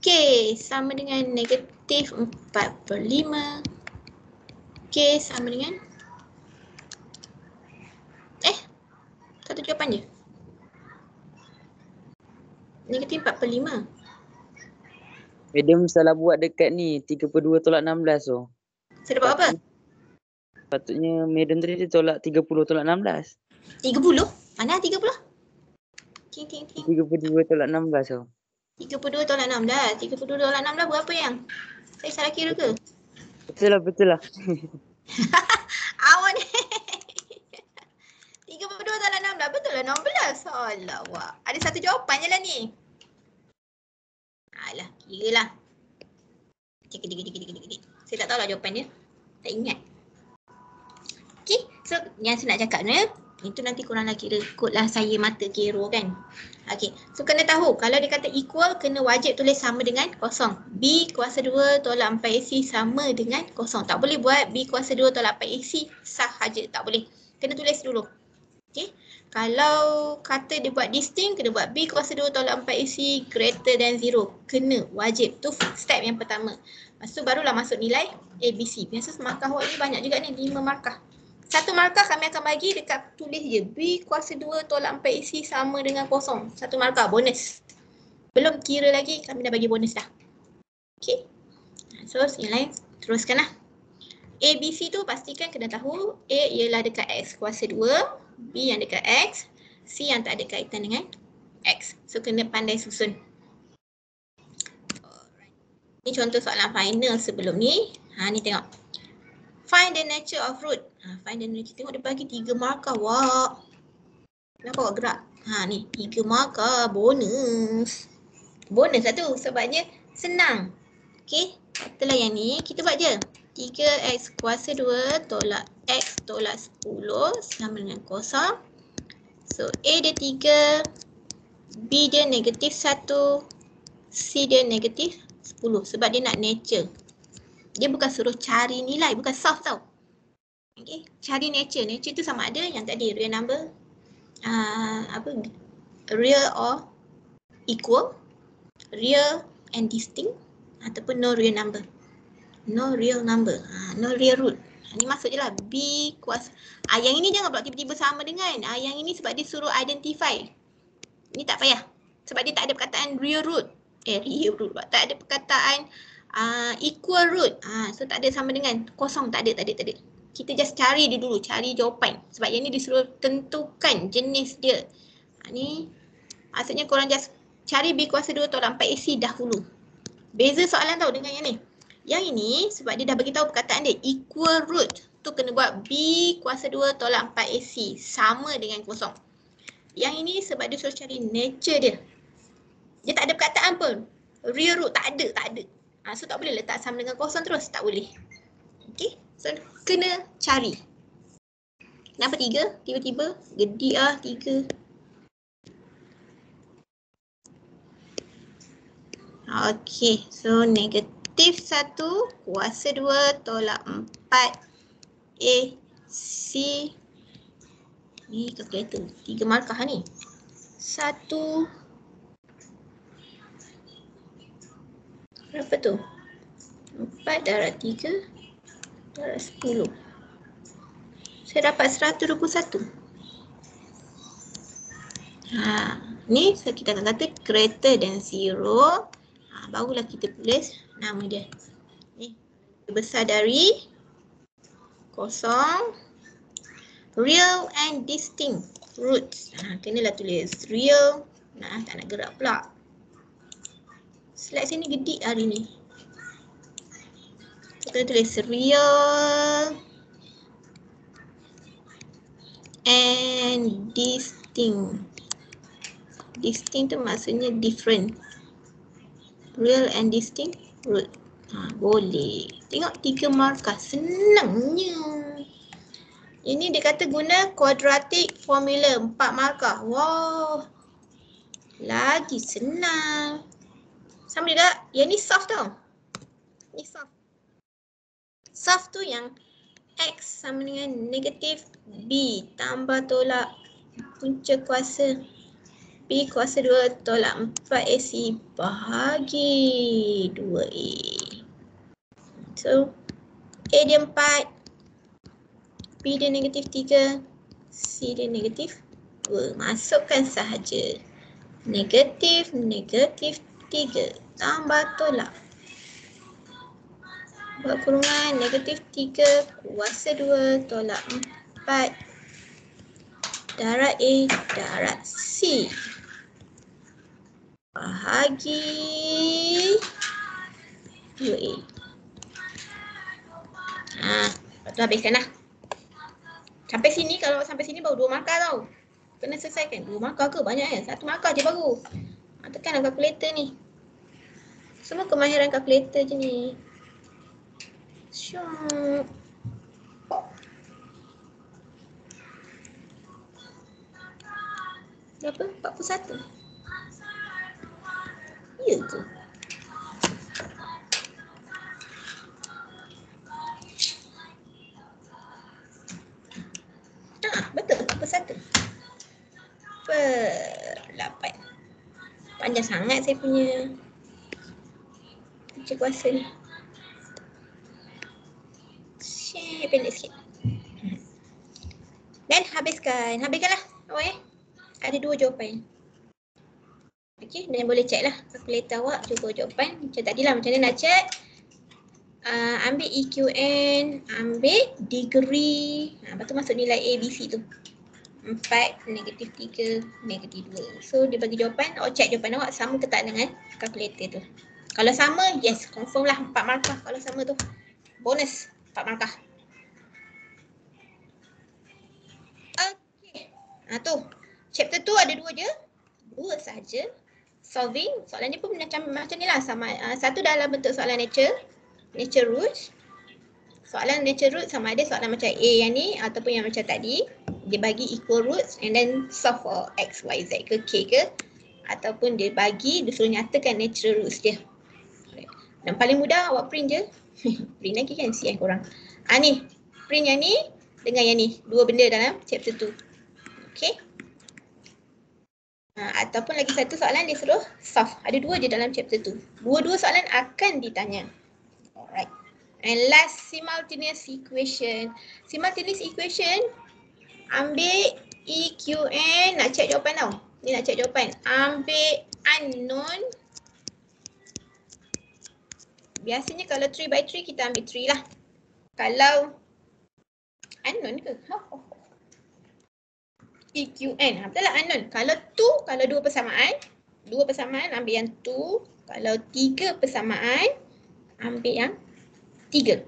K sama dengan negatif 4/5. K sama dengan satu jawapan je. Negatif 4/5. Madam salah buat dekat ni 32 tolak 16 tu. Saya dapat apa? Patutnya Madam tadi dia tolak 30 tolak 16. 30? Mana 30? Ting ting ting. 32 tolak 16 tu. 32 tolak 16. 32 tolak 16 berapa yang? Saya salah kira ke? Betul lah. Awak ni. 32 tolak 16. Betul lah 16. Alah awak. Ada satu jawapan je lah ni. Alah, kira lah. Cik. Saya tak tahu lah jawapan dia. Tak ingat. Okay, so yang saya nak cakap ni, itu nanti korang lah kira ikutlah saya mata kira kan. Okay, so kena tahu kalau dia kata equal, kena wajib tulis sama dengan kosong. B kuasa 2 tolak 4AC sama dengan kosong. Tak boleh buat B kuasa 2 tolak 4AC sahaja. Tak boleh. Kena tulis dulu. Okay, kalau kata dia buat distinct, kena buat B kuasa 2 tolak 4AC greater than 0. Kena, wajib. Tu step yang pertama. Lepas tu barulah masuk nilai ABC. Biasa markah awak ni banyak juga ni, 5 markah. Satu markah kami akan bagi dekat tulis je B kuasa 2 tolak 4AC sama dengan kosong. Satu markah, bonus. Belum kira lagi, kami dah bagi bonus dah. Okay. So, yang lain teruskanlah. A, B, C tu pastikan kena tahu A ialah dekat X kuasa 2, B yang dekat X, C yang tak ada kaitan dengan X. So, kena pandai susun. Ini contoh soalan final sebelum ni. Ni tengok. Find the nature of root. Find the nature. Tengok dia bagi 3 markah. Wah. Kenapa awak gerak? Ni 3 markah. Bonus. Bonus lah tu. Sebabnya senang. Okay. Katalah yang ni. Kita buat je. 3x kuasa 2 tolak x tolak 10 sama dengan kosong. So A dia 3. B dia negatif 1. C dia negatif 10. Sebab dia nak nature. Dia bukan suruh cari nilai, bukan solve tau. Okay, cari nature. Nature tu sama ada yang tadi real number, real or equal, real and distinct, ataupun no real number. No real number, no real root. Ni masuk je lah B kuasa. Yang ini jangan pula tiba-tiba sama dengan. Yang ini sebab dia suruh identify. Ni tak payah. Sebab dia tak ada perkataan real root. Real root. Tak ada perkataan equal root. So tak ada sama dengan kosong, tak ada. Kita just cari dia dulu, cari jawapan. Sebab yang ni disuruh tentukan jenis dia. Ni maksudnya korang just cari B kuasa 2 tolak 4AC dahulu. Beza soalan tau dengan yang ni. Yang ini sebab dia dah bagi tahu perkataan dia equal root. Tu kena buat B kuasa 2 tolak 4AC sama dengan kosong. Yang ini sebab dia suruh cari nature dia. Dia tak ada perkataan pun. Real root tak ada. So tak boleh letak sama dengan kosong terus, tak boleh. Okay, so kena cari. Kenapa 3? Tiba-tiba gedik 3. Okay, so negatif 1 kuasa 2 tolak 4 AC. Ni kalkulator, 3 markah ni. 1. Berapa tu? 4 darab 3 darab 10. Saya dapat 121. Ni so kita akan kata greater than 0. Barulah kita tulis nama dia. Ni besar dari kosong. Real and distinct roots. Kenalah tulis real. Tak nak gerak pula. Slide sini gedik hari ni. Kita tulis real and distinct. Distinct tu maksudnya different. Real and distinct root. Boleh. Tengok 3 markah. Senangnya. Ini dia kata guna quadratic formula 4 markah. Wow. Lagi senang. Sama juga, yang ni soft tau. Ni soft. Soft tu yang X sama dengan negatif B tambah tolak punca kuasa B kuasa 2 tolak 4AC bahagi 2A. So, A dia 4, B dia negatif 3, C dia negatif 2. Masukkan sahaja. Negatif 3 tambah tolak Buat kurungan -3 kuasa 2 tolak 4 darab A darab C bahagi 2A. Lepas tu habiskan lah. Sampai sini, kalau sampai sini baru 2 markah tau. Kena selesaikan. 2 markah ke? Banyak kan? 1 markah je baru. Tekanlah kalkulator ni. Semua kemahiran kalkulator je ni. Syuk. Berapa? 41. Ya ke? Betul 41. Per 8. Panjang sangat saya punya baca kuasa ni. Share pendek sikit. Dan habiskan. Habiskanlah awak ya. Ada 2 jawapan. Okey, dan boleh check lah kalkulator awak cuba jawapan. Macam tadilah, macam mana nak check. Ambil EQN, ambil degree. Lepas tu masuk nilai A, B, C tu. 4, -3, -2. So dia bagi jawapan, awak check jawapan awak sama ke tak dengan kalkulator tu. Kalau sama, yes, confirm lah 4 markah. Kalau sama tu, bonus 4 markah. Okey, tu. Chapter tu ada 2 je. 2 sahaja. Solving, soalan ni pun macam ni lah. Sama, satu dalam bentuk soalan nature root. Soalan nature root sama ada soalan macam A yang ni ataupun yang macam tadi. Dia bagi equal roots and then solve for X, Y, Z ke K ke. Ataupun dia suruh nyatakan natural roots dia. Dan paling mudah awak print je. Print lagi kan sian korang. Ni, print yang ni dengan yang ni. 2 benda dalam chapter 2. Okay. Ataupun lagi satu soalan dia suruh solve. Ada 2 je dalam chapter 2. 2 soalan akan ditanya. Alright. And last, simultaneous equation. Simultaneous equation, ambil EQN, nak check jawapan tau. Ni nak check jawapan. Ambil unknown. Biasanya kalau 3/3 kita ambil 3 lah. Kalau unknown ke? EQN. Betul lah unknown. Kalau 2, kalau 2 persamaan ambil yang 2. Kalau 3 persamaan ambil yang 3.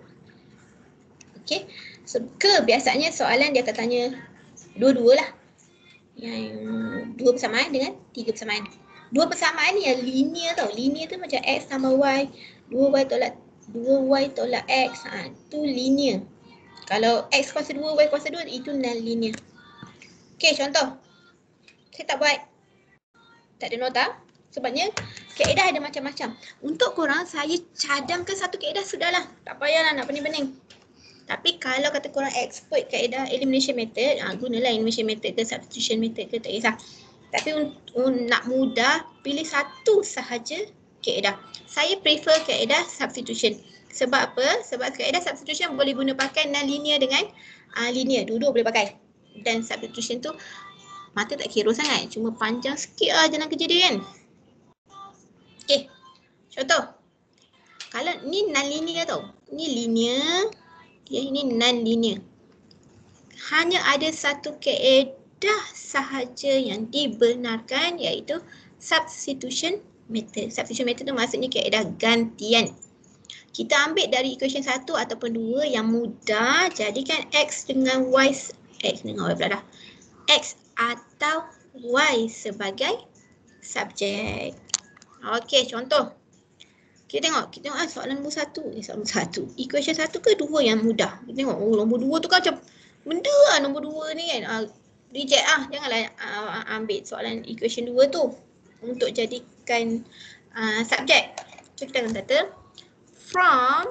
Okay. So biasanya soalan dia akan tanya dua-dua lah. Yang 2 persamaan dengan 3 persamaan. 2 persamaan ni yang linear tau. Linear tu macam X tambah Y. 2Y tolak X. Tu linear. Kalau X kuasa 2, Y kuasa 2 itu non-linear. Okay, contoh. Saya tak buat. Tak ada nota. Sebabnya kaedah ada macam-macam. Untuk korang, saya cadangkan satu kaedah sudahlah. Tak payahlah nak pening-pening. Tapi kalau kata korang expert kaedah elimination method, gunalah elimination method ke substitution method ke, tak kisah. Tapi nak mudah, pilih satu sahaja kaedah. Saya prefer kaedah substitution. Sebab apa? Sebab kaedah substitution boleh guna pakai non-linear dengan linear. Dua-dua boleh pakai. Dan substitution tu mata tak kira sangat. Cuma panjang sikit lah jalan kerja dia kan. Okay. Contoh. Kalau ni non-linear tau. Ni linear. Ini non-linear. Hanya ada satu kaedah sahaja yang dibenarkan, iaitu substitution method. Substitution method tu maksudnya kaedah gantian. Kita ambil dari equation 1 ataupun 2 yang mudah, jadikan X dengan Y, X atau Y sebagai subjek. Okey, contoh. Kita tengok soalan nombor 1. Soalan nombor 1. Equation 1 ke 2 yang mudah? Kita tengok, nombor 2 tu kan macam benda lah nombor 2 ni kan. Reject lah. Janganlah ambil soalan equation 2 tu untuk jadikan subjek. So kita akan kata from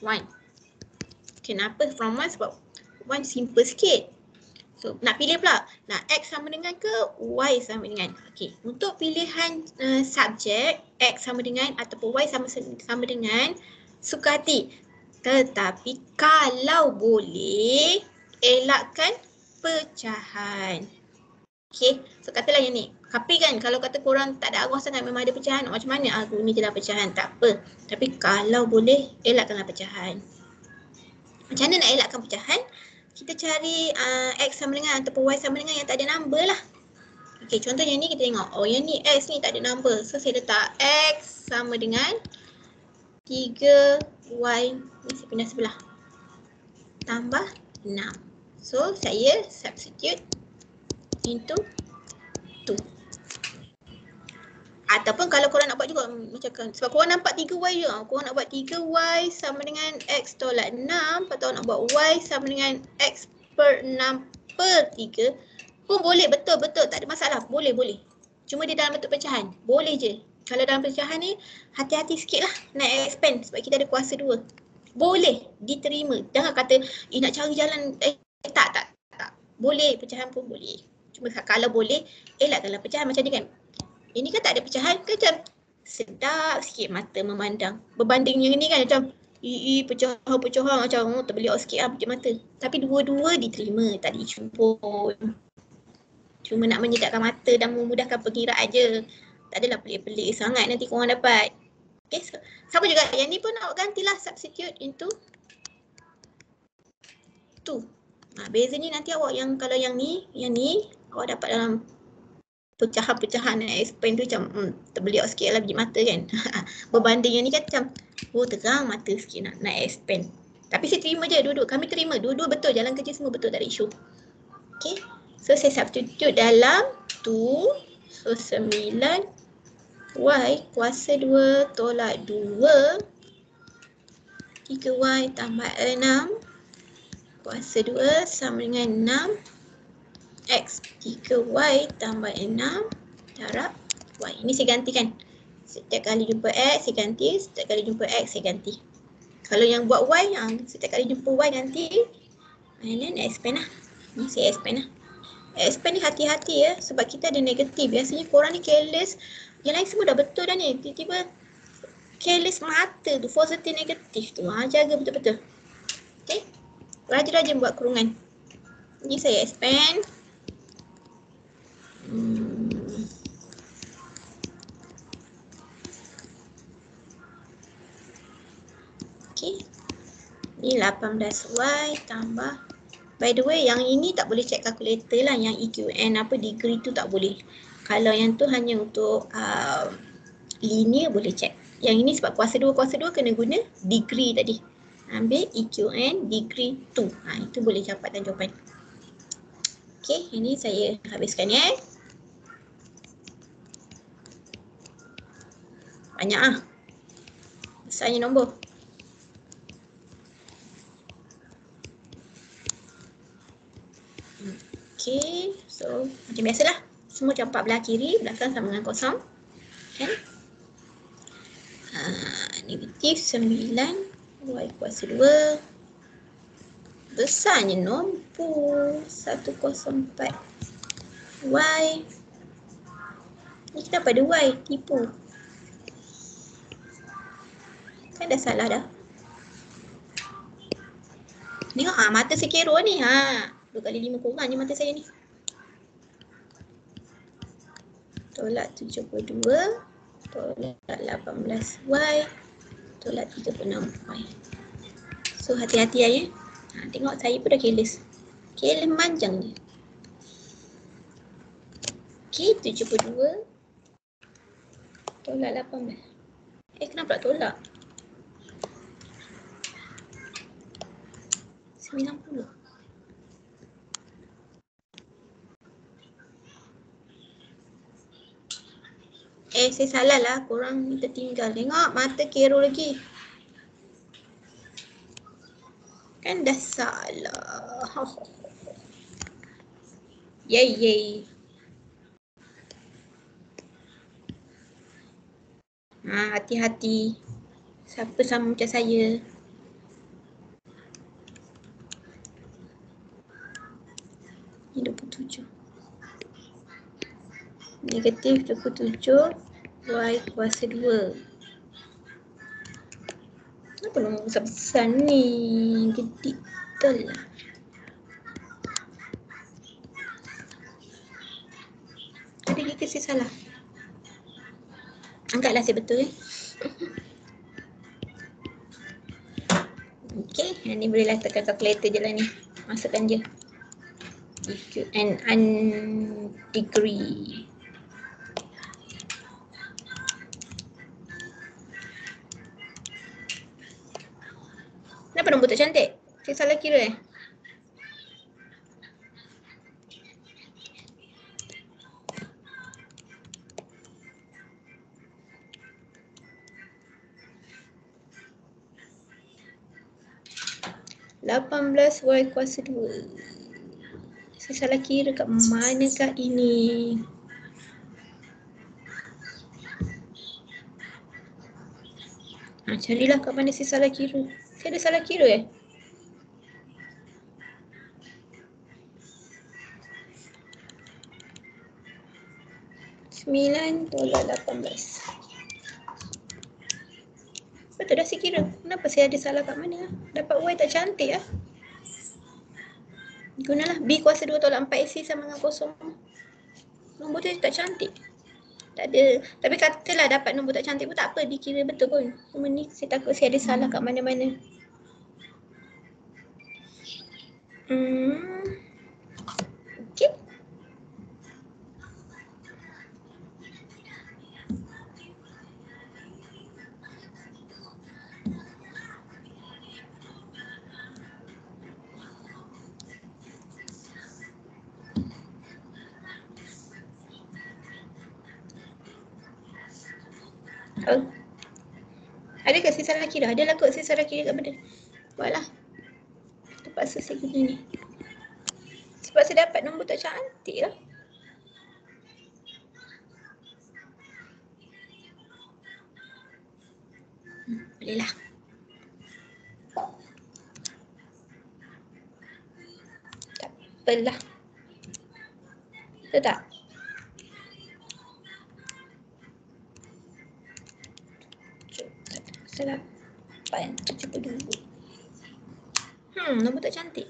1. Kenapa from 1? Sebab 1 simple sikit. So nak pilih pula, nak X sama dengan ke Y sama dengan. Okey, untuk pilihan subjek X sama dengan ataupun Y sama dengan, suka hati. Tetapi kalau boleh elakkan pecahan. Okay, so katalah yang ni. Tapi kan kalau kata korang tak ada arwah sangat, memang ada pecahan, macam mana guni je lah pecahan, tak apa. Tapi kalau boleh, elakkanlah pecahan. Macam mana nak elakkan pecahan? Kita cari X sama dengan ataupun Y sama dengan yang tak ada number lah. Okay, contohnya ni kita tengok, oh yang ni X ni tak ada number. So saya letak X sama dengan 3Y, ni saya pindah sebelah, tambah 6. So saya substitute into 2. Ataupun kalau korang nak buat juga macam sebab korang nampak 3Y je, korang nak buat 3Y sama dengan X tolak 6, atau nak buat Y sama dengan X per 6 per 3 pun boleh, betul-betul tak ada masalah, boleh. Cuma dia dalam bentuk pecahan, boleh je. Kalau dalam pecahan ni hati-hati sikit lah nak expand sebab kita ada kuasa 2. Boleh diterima, jangan kata nak cari jalan, tak. Boleh, pecahan pun boleh. Cuma kalau boleh, elakkanlah pecahan macam ni kan. Ini kan tak ada pecahan, kan macam sedap sikit mata memandang. Berbanding yang ni kan macam pecahan macam terbeliak sikit lah pejam mata. Tapi dua-dua diterima, tak dicumpul. Cuma nak menyedapkan mata dan memudahkan pengiraan je. Tak adalah pelik-pelik sangat nanti korang dapat. Okay, sama juga yang ni pun awak gantilah, substitute into 2. Bezanya nanti awak yang kalau yang ni awak dapat dalam pecahan-pecahan nak expand tu macam terbeliak sikit lah biji mata kan. Berbanding yang ni kan macam terang mata sikit nak expand. Tapi saya terima je dua-dua, kami terima dua-dua betul, jalan kerja semua betul, tak ada isu. Okay, so saya substitute dalam 2, so 9 Y kuasa 2 tolak 2 3Y tambah 6 kuasa 2 sama dengan 6 X 3Y tambah 6 darab Y. Ini saya gantikan. Setiap kali jumpa X saya ganti, setiap kali jumpa X saya ganti. Kalau yang buat Y, setiap kali jumpa Y ganti. And then expand lah. Ni saya expand lah. Expand ni hati-hati ya, sebab kita ada negatif. Biasanya korang ni careless, yang lain semua dah betul dah ni. Tiba-tiba careless mata tu, positif negatif tu. Jaga betul-betul. Okay. Rajin-rajin buat kurungan. Ni saya expand. Okay. Ni 18Y tambah. By the way, yang ini tak boleh check calculator lah. Yang EQN apa degree tu tak boleh. Kalau yang tu hanya untuk linear boleh check. Yang ini sebab kuasa 2 kena guna degree tadi. Ambil EQN degree 2. Itu boleh dapatkan jawapan. Okay, ini saya habiskan ya. Banyak ah. Besarnya nombor. Okay, so macam biasalah. Semua campak belah kiri, belakang sama dengan kosong. Kan? Negatif 9 Y kuasa 2. Besarnya nombor 104 Y. Ni kenapa ada Y? Tipu. Kan dah salah dah. Tengok mata saya kero ni. 2 kali 5 kurang je mata saya ni. Tolak 72. Tolak 18Y. Tolak 36Y. So hati-hati ya. Tengok saya pun dah careless. Careless manjang je. Okay, 72. Tolak 18. Kenapa tak tolak? 90. Saya salah lah. Korang ni tertinggal. Tengok mata kero lagi. Kan dah salah. Yay. Hati-hati. Siapa sama macam saya. Ini 27. Negatif 27. Y kuasa 2. Kenapa nombor besar-besar ni? Gede betul lah. betul ke saya salah? Angkatlah saya betul. Okey, yang ni bolehlah tekan calculator je lah ni. Masukkan je. And degree. Kenapa nombor tak cantik? Saya salah kira 18Y kuasa 2. Saya salah kira kat manakah ini? Carilah kat mana saya salah kira. Saya ada salah kira 9 tolak 18. Betul dah saya kira. Kenapa saya ada salah kat mana? Dapat Y tak cantik lah. Gunalah B kuasa 2 tolak 4AC sama dengan 0. Nombor tu tak cantik. Tak ada. Tapi katalah dapat nombor tak cantik pun tak apa. Dikira betul pun. Cuma ni saya takut saya ada salah kat mana-mana. Okay. Oh. Adakah saya salah kira? Adalah kot saya salah kira kat benda. Buatlah. Terpaksa saya guna ni. Sebab saya dapat nombor tak cantik lah. Boleh lah. Tak apalah. Betul tak? Saya dapat 72. Nombor tak cantik.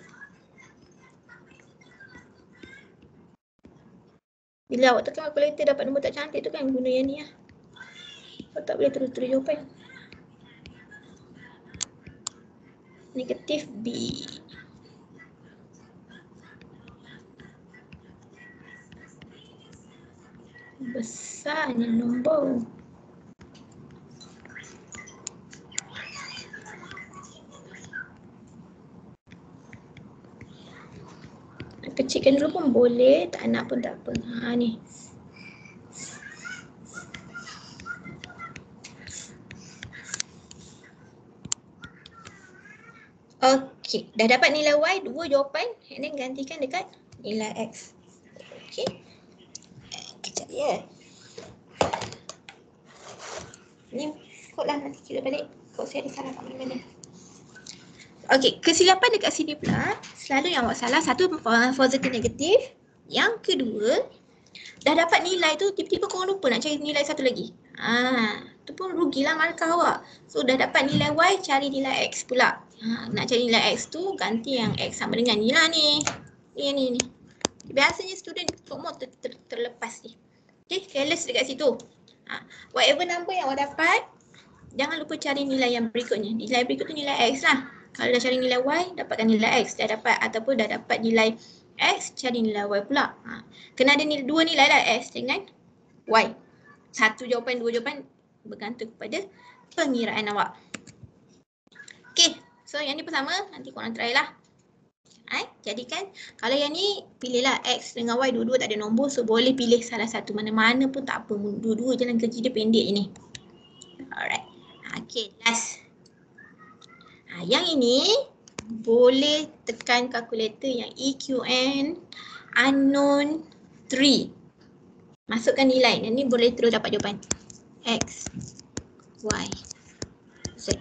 Bila awak tekan calculator dapat nombor tak cantik tu kan guna yang ni lah. Kalau tak boleh terus-terus jawapan. Negatif B. Besarnya nombor. Kecilkan dulu pun boleh, tak nak pun tak apa. Ni. Okey, dah dapat nilai Y, 2 jawapan. And then gantikan dekat nilai X. Okey. Kejap ya. Ni kod lah nanti kira balik. Kod saya ada salah kat mana-mana. Okey, kesilapan dekat sini pula. Selalu yang awak salah, satu positif negatif. Yang kedua, dah dapat nilai tu, tiba-tiba korang lupa nak cari nilai satu lagi. Tu pun rugilah markah awak. So dah dapat nilai Y, cari nilai X pula. Nak cari nilai X tu, ganti yang X sama dengan ni lah ni. Ni. Biasanya student semua terlepas ni. Okay, careless dekat situ. Whatever number yang awak dapat, jangan lupa cari nilai yang berikutnya. Nilai berikut tu nilai X lah. Kalau dah cari nilai Y, dapatkan nilai X. Dah dapat ataupun dah dapat nilai X, cari nilai Y pula. Kena ada dua nilai lah, X dengan Y. Satu jawapan, dua jawapan bergantung kepada pengiraan awak. Okay, so yang ni pertama, nanti korang try lah. Jadikan, kalau yang ni pilihlah X dengan Y, dua-dua tak ada nombor. So boleh pilih salah satu, mana-mana pun tak apa. Dua-dua jalan kerja dia pendek je ni. Alright. Okay, last. Yang ini boleh tekan kalkulator yang EQN unknown 3. Masukkan nilai. Yang ni boleh terus dapat jawapan. X, Y, Z.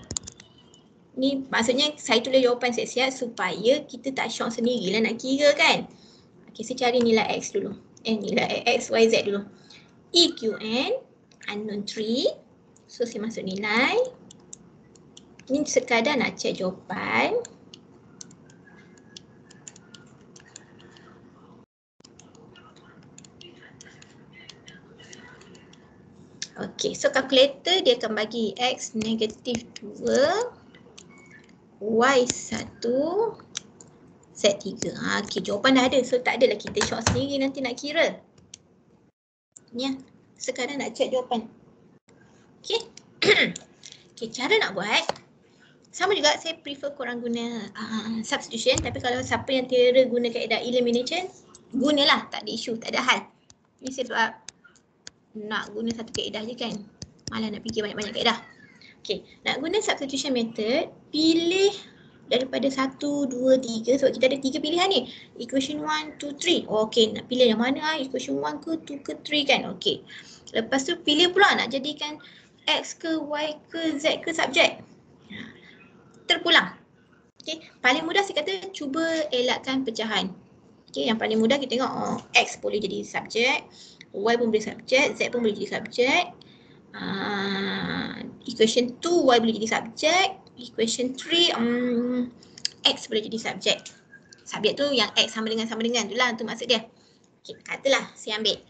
Ni maksudnya saya tulis jawapan siap-siap supaya kita tak syok sendirilah nak kira kan. Okay, saya cari nilai X dulu. Nilai X, Y, Z dulu. EQN unknown 3. So saya masuk nilai. Ini sekadar nak cek jawapan. Okay, so calculator dia akan bagi X negatif 2, Y 1, Z 3. Okay, jawapan dah ada. So tak adalah kita short sendiri nanti nak kira. Ni ya, sekarang nak check jawapan. Okay. Okay, cara nak buat sama juga, saya prefer korang guna substitution, tapi kalau siapa yang tiada guna kaedah elimination, gunalah, tak ada isu, tak ada hal. Ni sebab nak guna satu kaedah je kan, malah nak fikir banyak-banyak kaedah. Okay, nak guna substitution method, pilih daripada 1, 2, 3, sebab kita ada 3 pilihan ni. Equation 1, 2, 3. Okay, nak pilih yang mana? Equation 1 ke 2 ke 3 kan? Okay. Lepas tu pilih pula nak jadikan X ke Y ke Z ke subjek. Terpulang. Okay, paling mudah saya kata cuba elakkan pecahan. Okay, yang paling mudah kita tengok X boleh jadi subjek, Y pun boleh subjek, Z pun boleh jadi subjek. Equation 2 Y boleh jadi subjek, equation 3 X boleh jadi subjek. Subjek tu yang X sama dengan tu lah, tu maksud dia. Okay, katalah saya ambil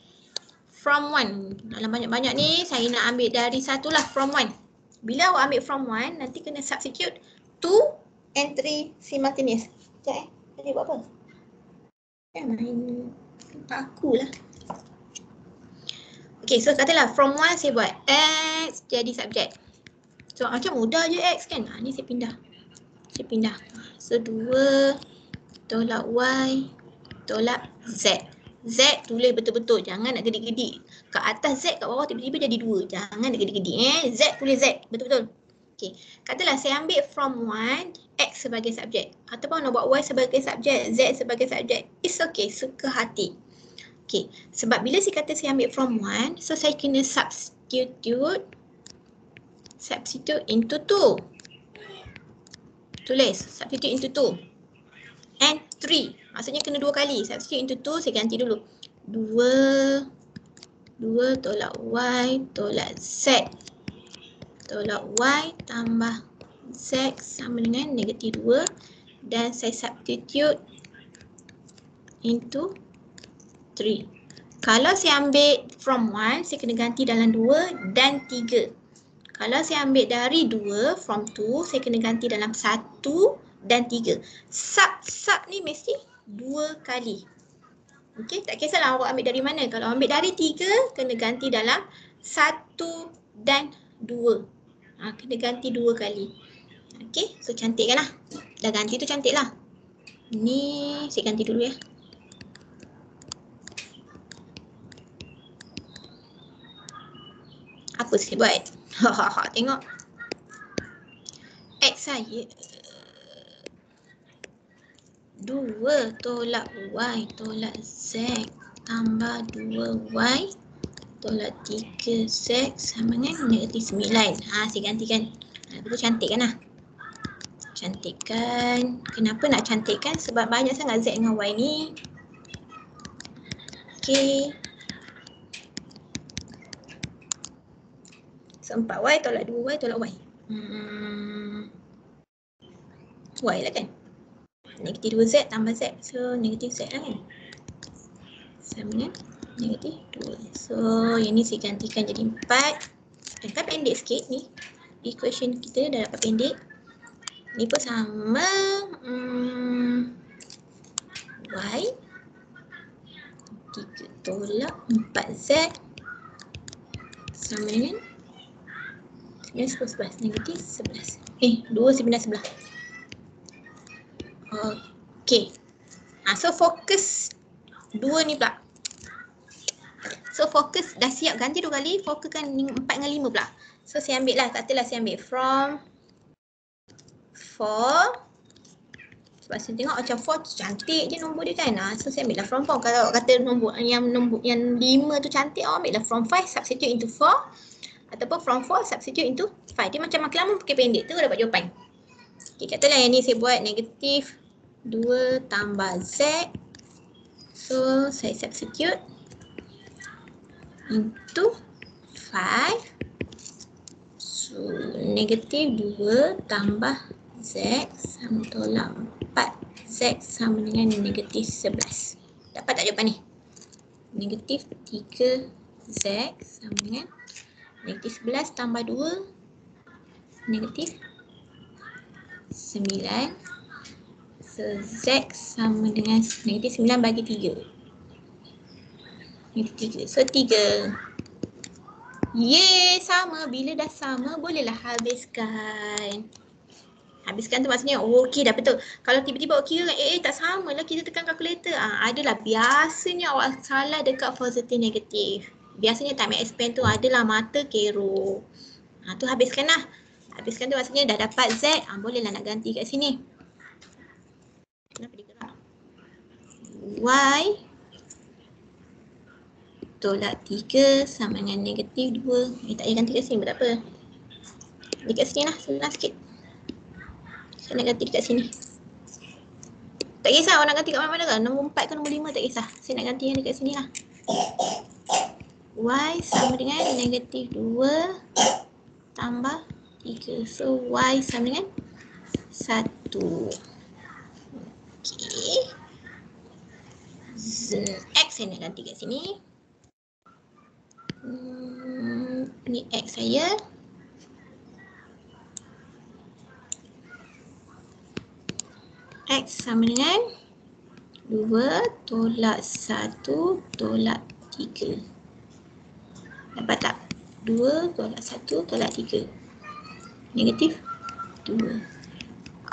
from 1. Dalam banyak-banyak ni saya nak ambil dari satulah from 1. Bila awak ambil from 1 nanti kena substitute 2 and 3 simultaneous. Sekejap tadi buat apa? Main paku lah. Okay, so katalah from 1 saya buat X jadi subjek. So macam mudah je X kan. Ni saya pindah. So 2 tolak Y tolak Z. Z tulis betul-betul, jangan nak gedik-gedik. Kat atas Z, kat bawah tiba-tiba jadi 2. Jangan nak gedik-gedik Z tulis Z, betul-betul. Okay, katalah saya ambil from 1 X sebagai subjek, ataupun nak buat Y sebagai subjek, Z sebagai subjek. It's okay, suka hati. Okay, sebab bila saya kata saya ambil from 1, so saya kena substitute into 2. Tulis, substitute into 2. And 3. Maksudnya kena 2 kali. Substitute into 2, saya ganti dulu. 2 tolak Y tolak Z. Tolak Y tambah Z sama dengan negatif 2. Dan saya substitute into 3. Kalau saya ambil from 1, saya kena ganti dalam 2 dan 3. Kalau saya ambil dari 2, from 2, saya kena ganti dalam 1 dan 3. Sub ni mesti 2 kali. Okey, tak kisahlah awak ambil dari mana. Kalau ambil dari 3, kena ganti dalam 1 dan 2. Kena ganti 2 kali. Okey, so cantik kan lah. Dah ganti tu cantik lah. Ni saya ganti dulu ya. Apa saya buat? Tengok. X saya 2 tolak Y tolak Z tambah 2Y tolak 3Z sama dengan negatif 9. Saya gantikan. Betul cantik kan lah. Cantikkan. Kenapa nak cantikkan? Sebab banyak sangat Z dengan Y ni. Okey. So 4Y tolak 2Y tolak Y. Y lah kan. Negatif 2Z tambah Z. So negatif Z lah kan. Sama dengan negatif 2. So yang ni saya gantikan jadi 4. Dan kan pendek sikit ni. Equation kita dah dapat pendek. Ni pun sama. Y 3 tolak 4Z sama dengan 11, negatif 11. 2 11. Okey. So fokus 2 ni pula. So fokus dah siap ganti 2 kali, fokuskan 4 dengan 5 pula. So saya ambil lah, katalah saya ambil from 4. Sebab saya tengok macam 4 cantik je nombor dia kan. So saya ambil lah from 4. Kalau awak kata nombor yang 5 tu cantik, awak ambil lah from 5 substitute into 4. Ataupun from 4 substitute into 5. Dia macam makin lama pakai pendek tu dapat jawapan. Okay, katalah yang ni saya buat negatif 2 tambah Z. So saya substitute into 5. So negatif 2 tambah Z sama tolak 4. Z sama dengan negatif 11. Dapat tak jawapan ni? Negatif 3Z sama dengan Negatif 11 tambah 2. Negatif 9. So Z sama dengan negatif 9 bagi 3. Negatif 3. So 3. Yeay, sama. Bila dah sama, bolehlah habiskan. Habiskan tu maksudnya okey dah betul. Kalau tiba-tiba okey tak sama lah, kita tekan kalkulator. Adalah biasanya awak salah dekat positif negatif. Biasanya time expand tu adalah mata kero. Tu habiskan lah. Habiskan tu maksudnya dah dapat Z. Bolehlah nak ganti kat sini. Kenapa dia gerak? Y tolak 3 sama dengan negatif 2. Tak payah ganti kat sini pun tak apa. Dekat sini lah, senang sikit. Saya nak ganti dekat sini. Tak kisah awak nak ganti kat mana-mana ke? Nombor 4 ke nombor 5 tak kisah. Saya nak ganti yang dekat sini lah. Y sama dengan negatif 2 tambah 3. So Y sama dengan 1. Okey. X saya nak ganti kat sini. Ni X saya. X sama dengan 2 tolak 1 tolak 3. Dapat tak? 2 tolak 1 tolak 3. Negatif 2.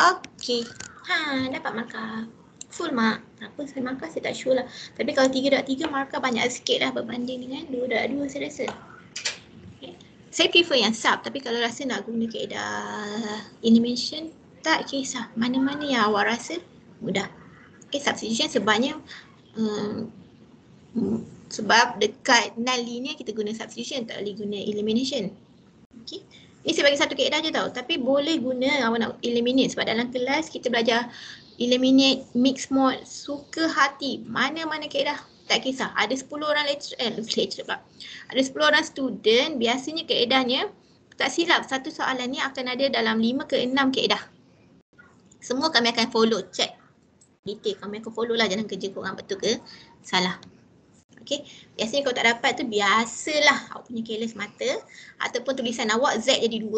Okey. Dapat markah. Full mark. Apa saya markah saya tak sure lah. Tapi kalau 3.3 markah banyak sikit lah berbanding dengan 2.2 saya rasa. Okay. Saya prefer yang sub, tapi kalau rasa nak guna kaedah elimination, tak kisah. Mana-mana yang awak rasa mudah. Okay, substitution sebabnya sebab dekat null linear kita guna substitution, tak boleh guna elimination. Okay. Ni saya bagi satu kaedah je tau, tapi boleh guna awak nak eliminate sebab dalam kelas kita belajar eliminate, mix mode, suka hati, mana-mana kaedah. Tak kisah, ada 10 orang lecturer pula. Ada 10 orang student, biasanya kaedahnya, tak silap, satu soalan ni akan ada dalam 5 ke 6 kaedah. Semua kami akan follow, check detail. Kami akan follow lah, jangan kerja korang betul ke salah. Okay, biasanya kalau tak dapat tu biasalah awak punya careless mata ataupun tulisan awak Z jadi 2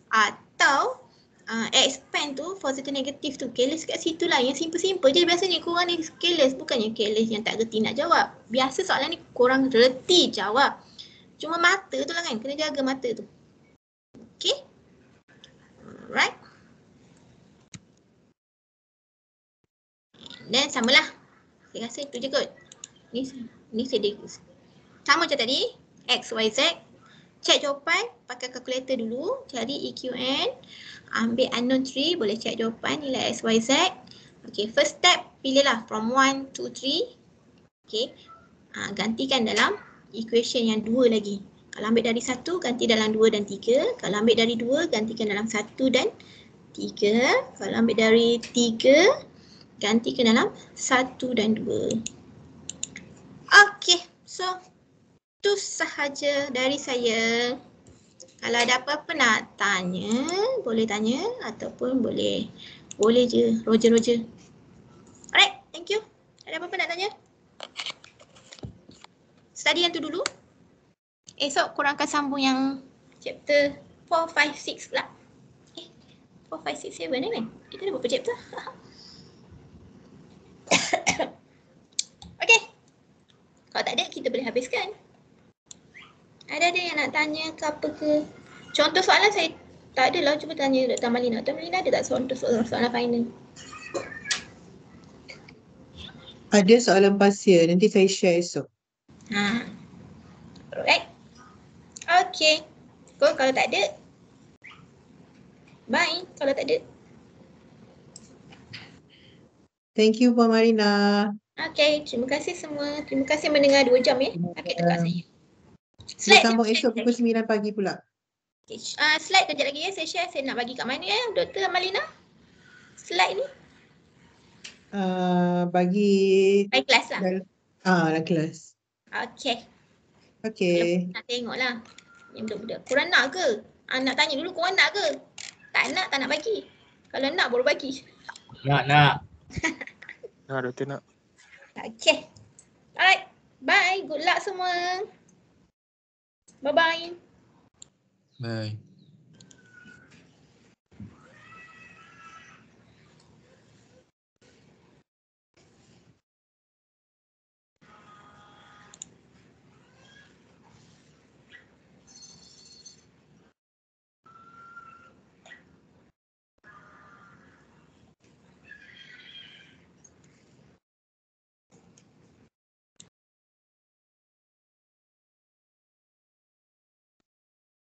atau expand tu positif negatif tu careless kat situ lah. Yang simple-simple je biasanya korang ni careless, bukannya careless yang tak reti nak jawab. Biasa soalan ni korang reti jawab. Cuma mata tu lah kan, kena jaga mata tu. Okay, alright. Dan samalah. Saya rasa itu je kot. Ni saya sama macam tadi. X, Y, Z. Cek jawapan. Pakai kalkulator dulu. Cari EQN. Ambil unknown tree. Boleh cek jawapan. Nilai X, Y, Z. Okay. First step. Pilihlah from 1 to 3. Okay. Gantikan dalam equation yang 2 lagi. Kalau ambil dari 1, ganti dalam 2 dan 3. Kalau ambil dari 2, gantikan dalam 1 dan 3. Kalau ambil dari 3, gantikan dalam 1 dan 2. Okey, so itu sahaja dari saya. Kalau ada apa-apa nak tanya, boleh tanya ataupun boleh je Roger. Alright, thank you. Ada apa-apa nak tanya? Study yang tu dulu. Esok korang akan sambung yang chapter 4, 5, 6 pula. 4, 5, 6, 7 kan? Kita ada berapa chapter? Okey. Kalau tak ada, kita boleh habiskan. Ada yang nak tanya ke apa ke? Contoh soalan saya tak ada lah. Cuba tanya Dr. Malina. Dr. Malina ada tak contoh soalan final? Ada soalan pasir. Nanti saya share esok. Alright. Okay. Kalau tak ada, bye. Kalau tak ada. Thank you, Puan Marina. Okay, terima kasih semua. Terima kasih mendengar 2 jam ya. Okay, dekat saya. Kita sambung esok pukul 9 pagi pula. Okay. Slide kejap lagi ya. Saya share. Saya nak bagi kat mana ya, Dr. Malina? Slide ni? Bagi kelas lah. Dalam kelas. Okay. Okay. Nak tengok lah. Yang budak-budak. Korang nak ke? Nak tanya dulu korang nak ke? Tak nak bagi. Kalau nak baru bagi. Nak. Nak, Doktor nak. Okay. Alright. Bye. Good luck semua. Bye-bye. Bye.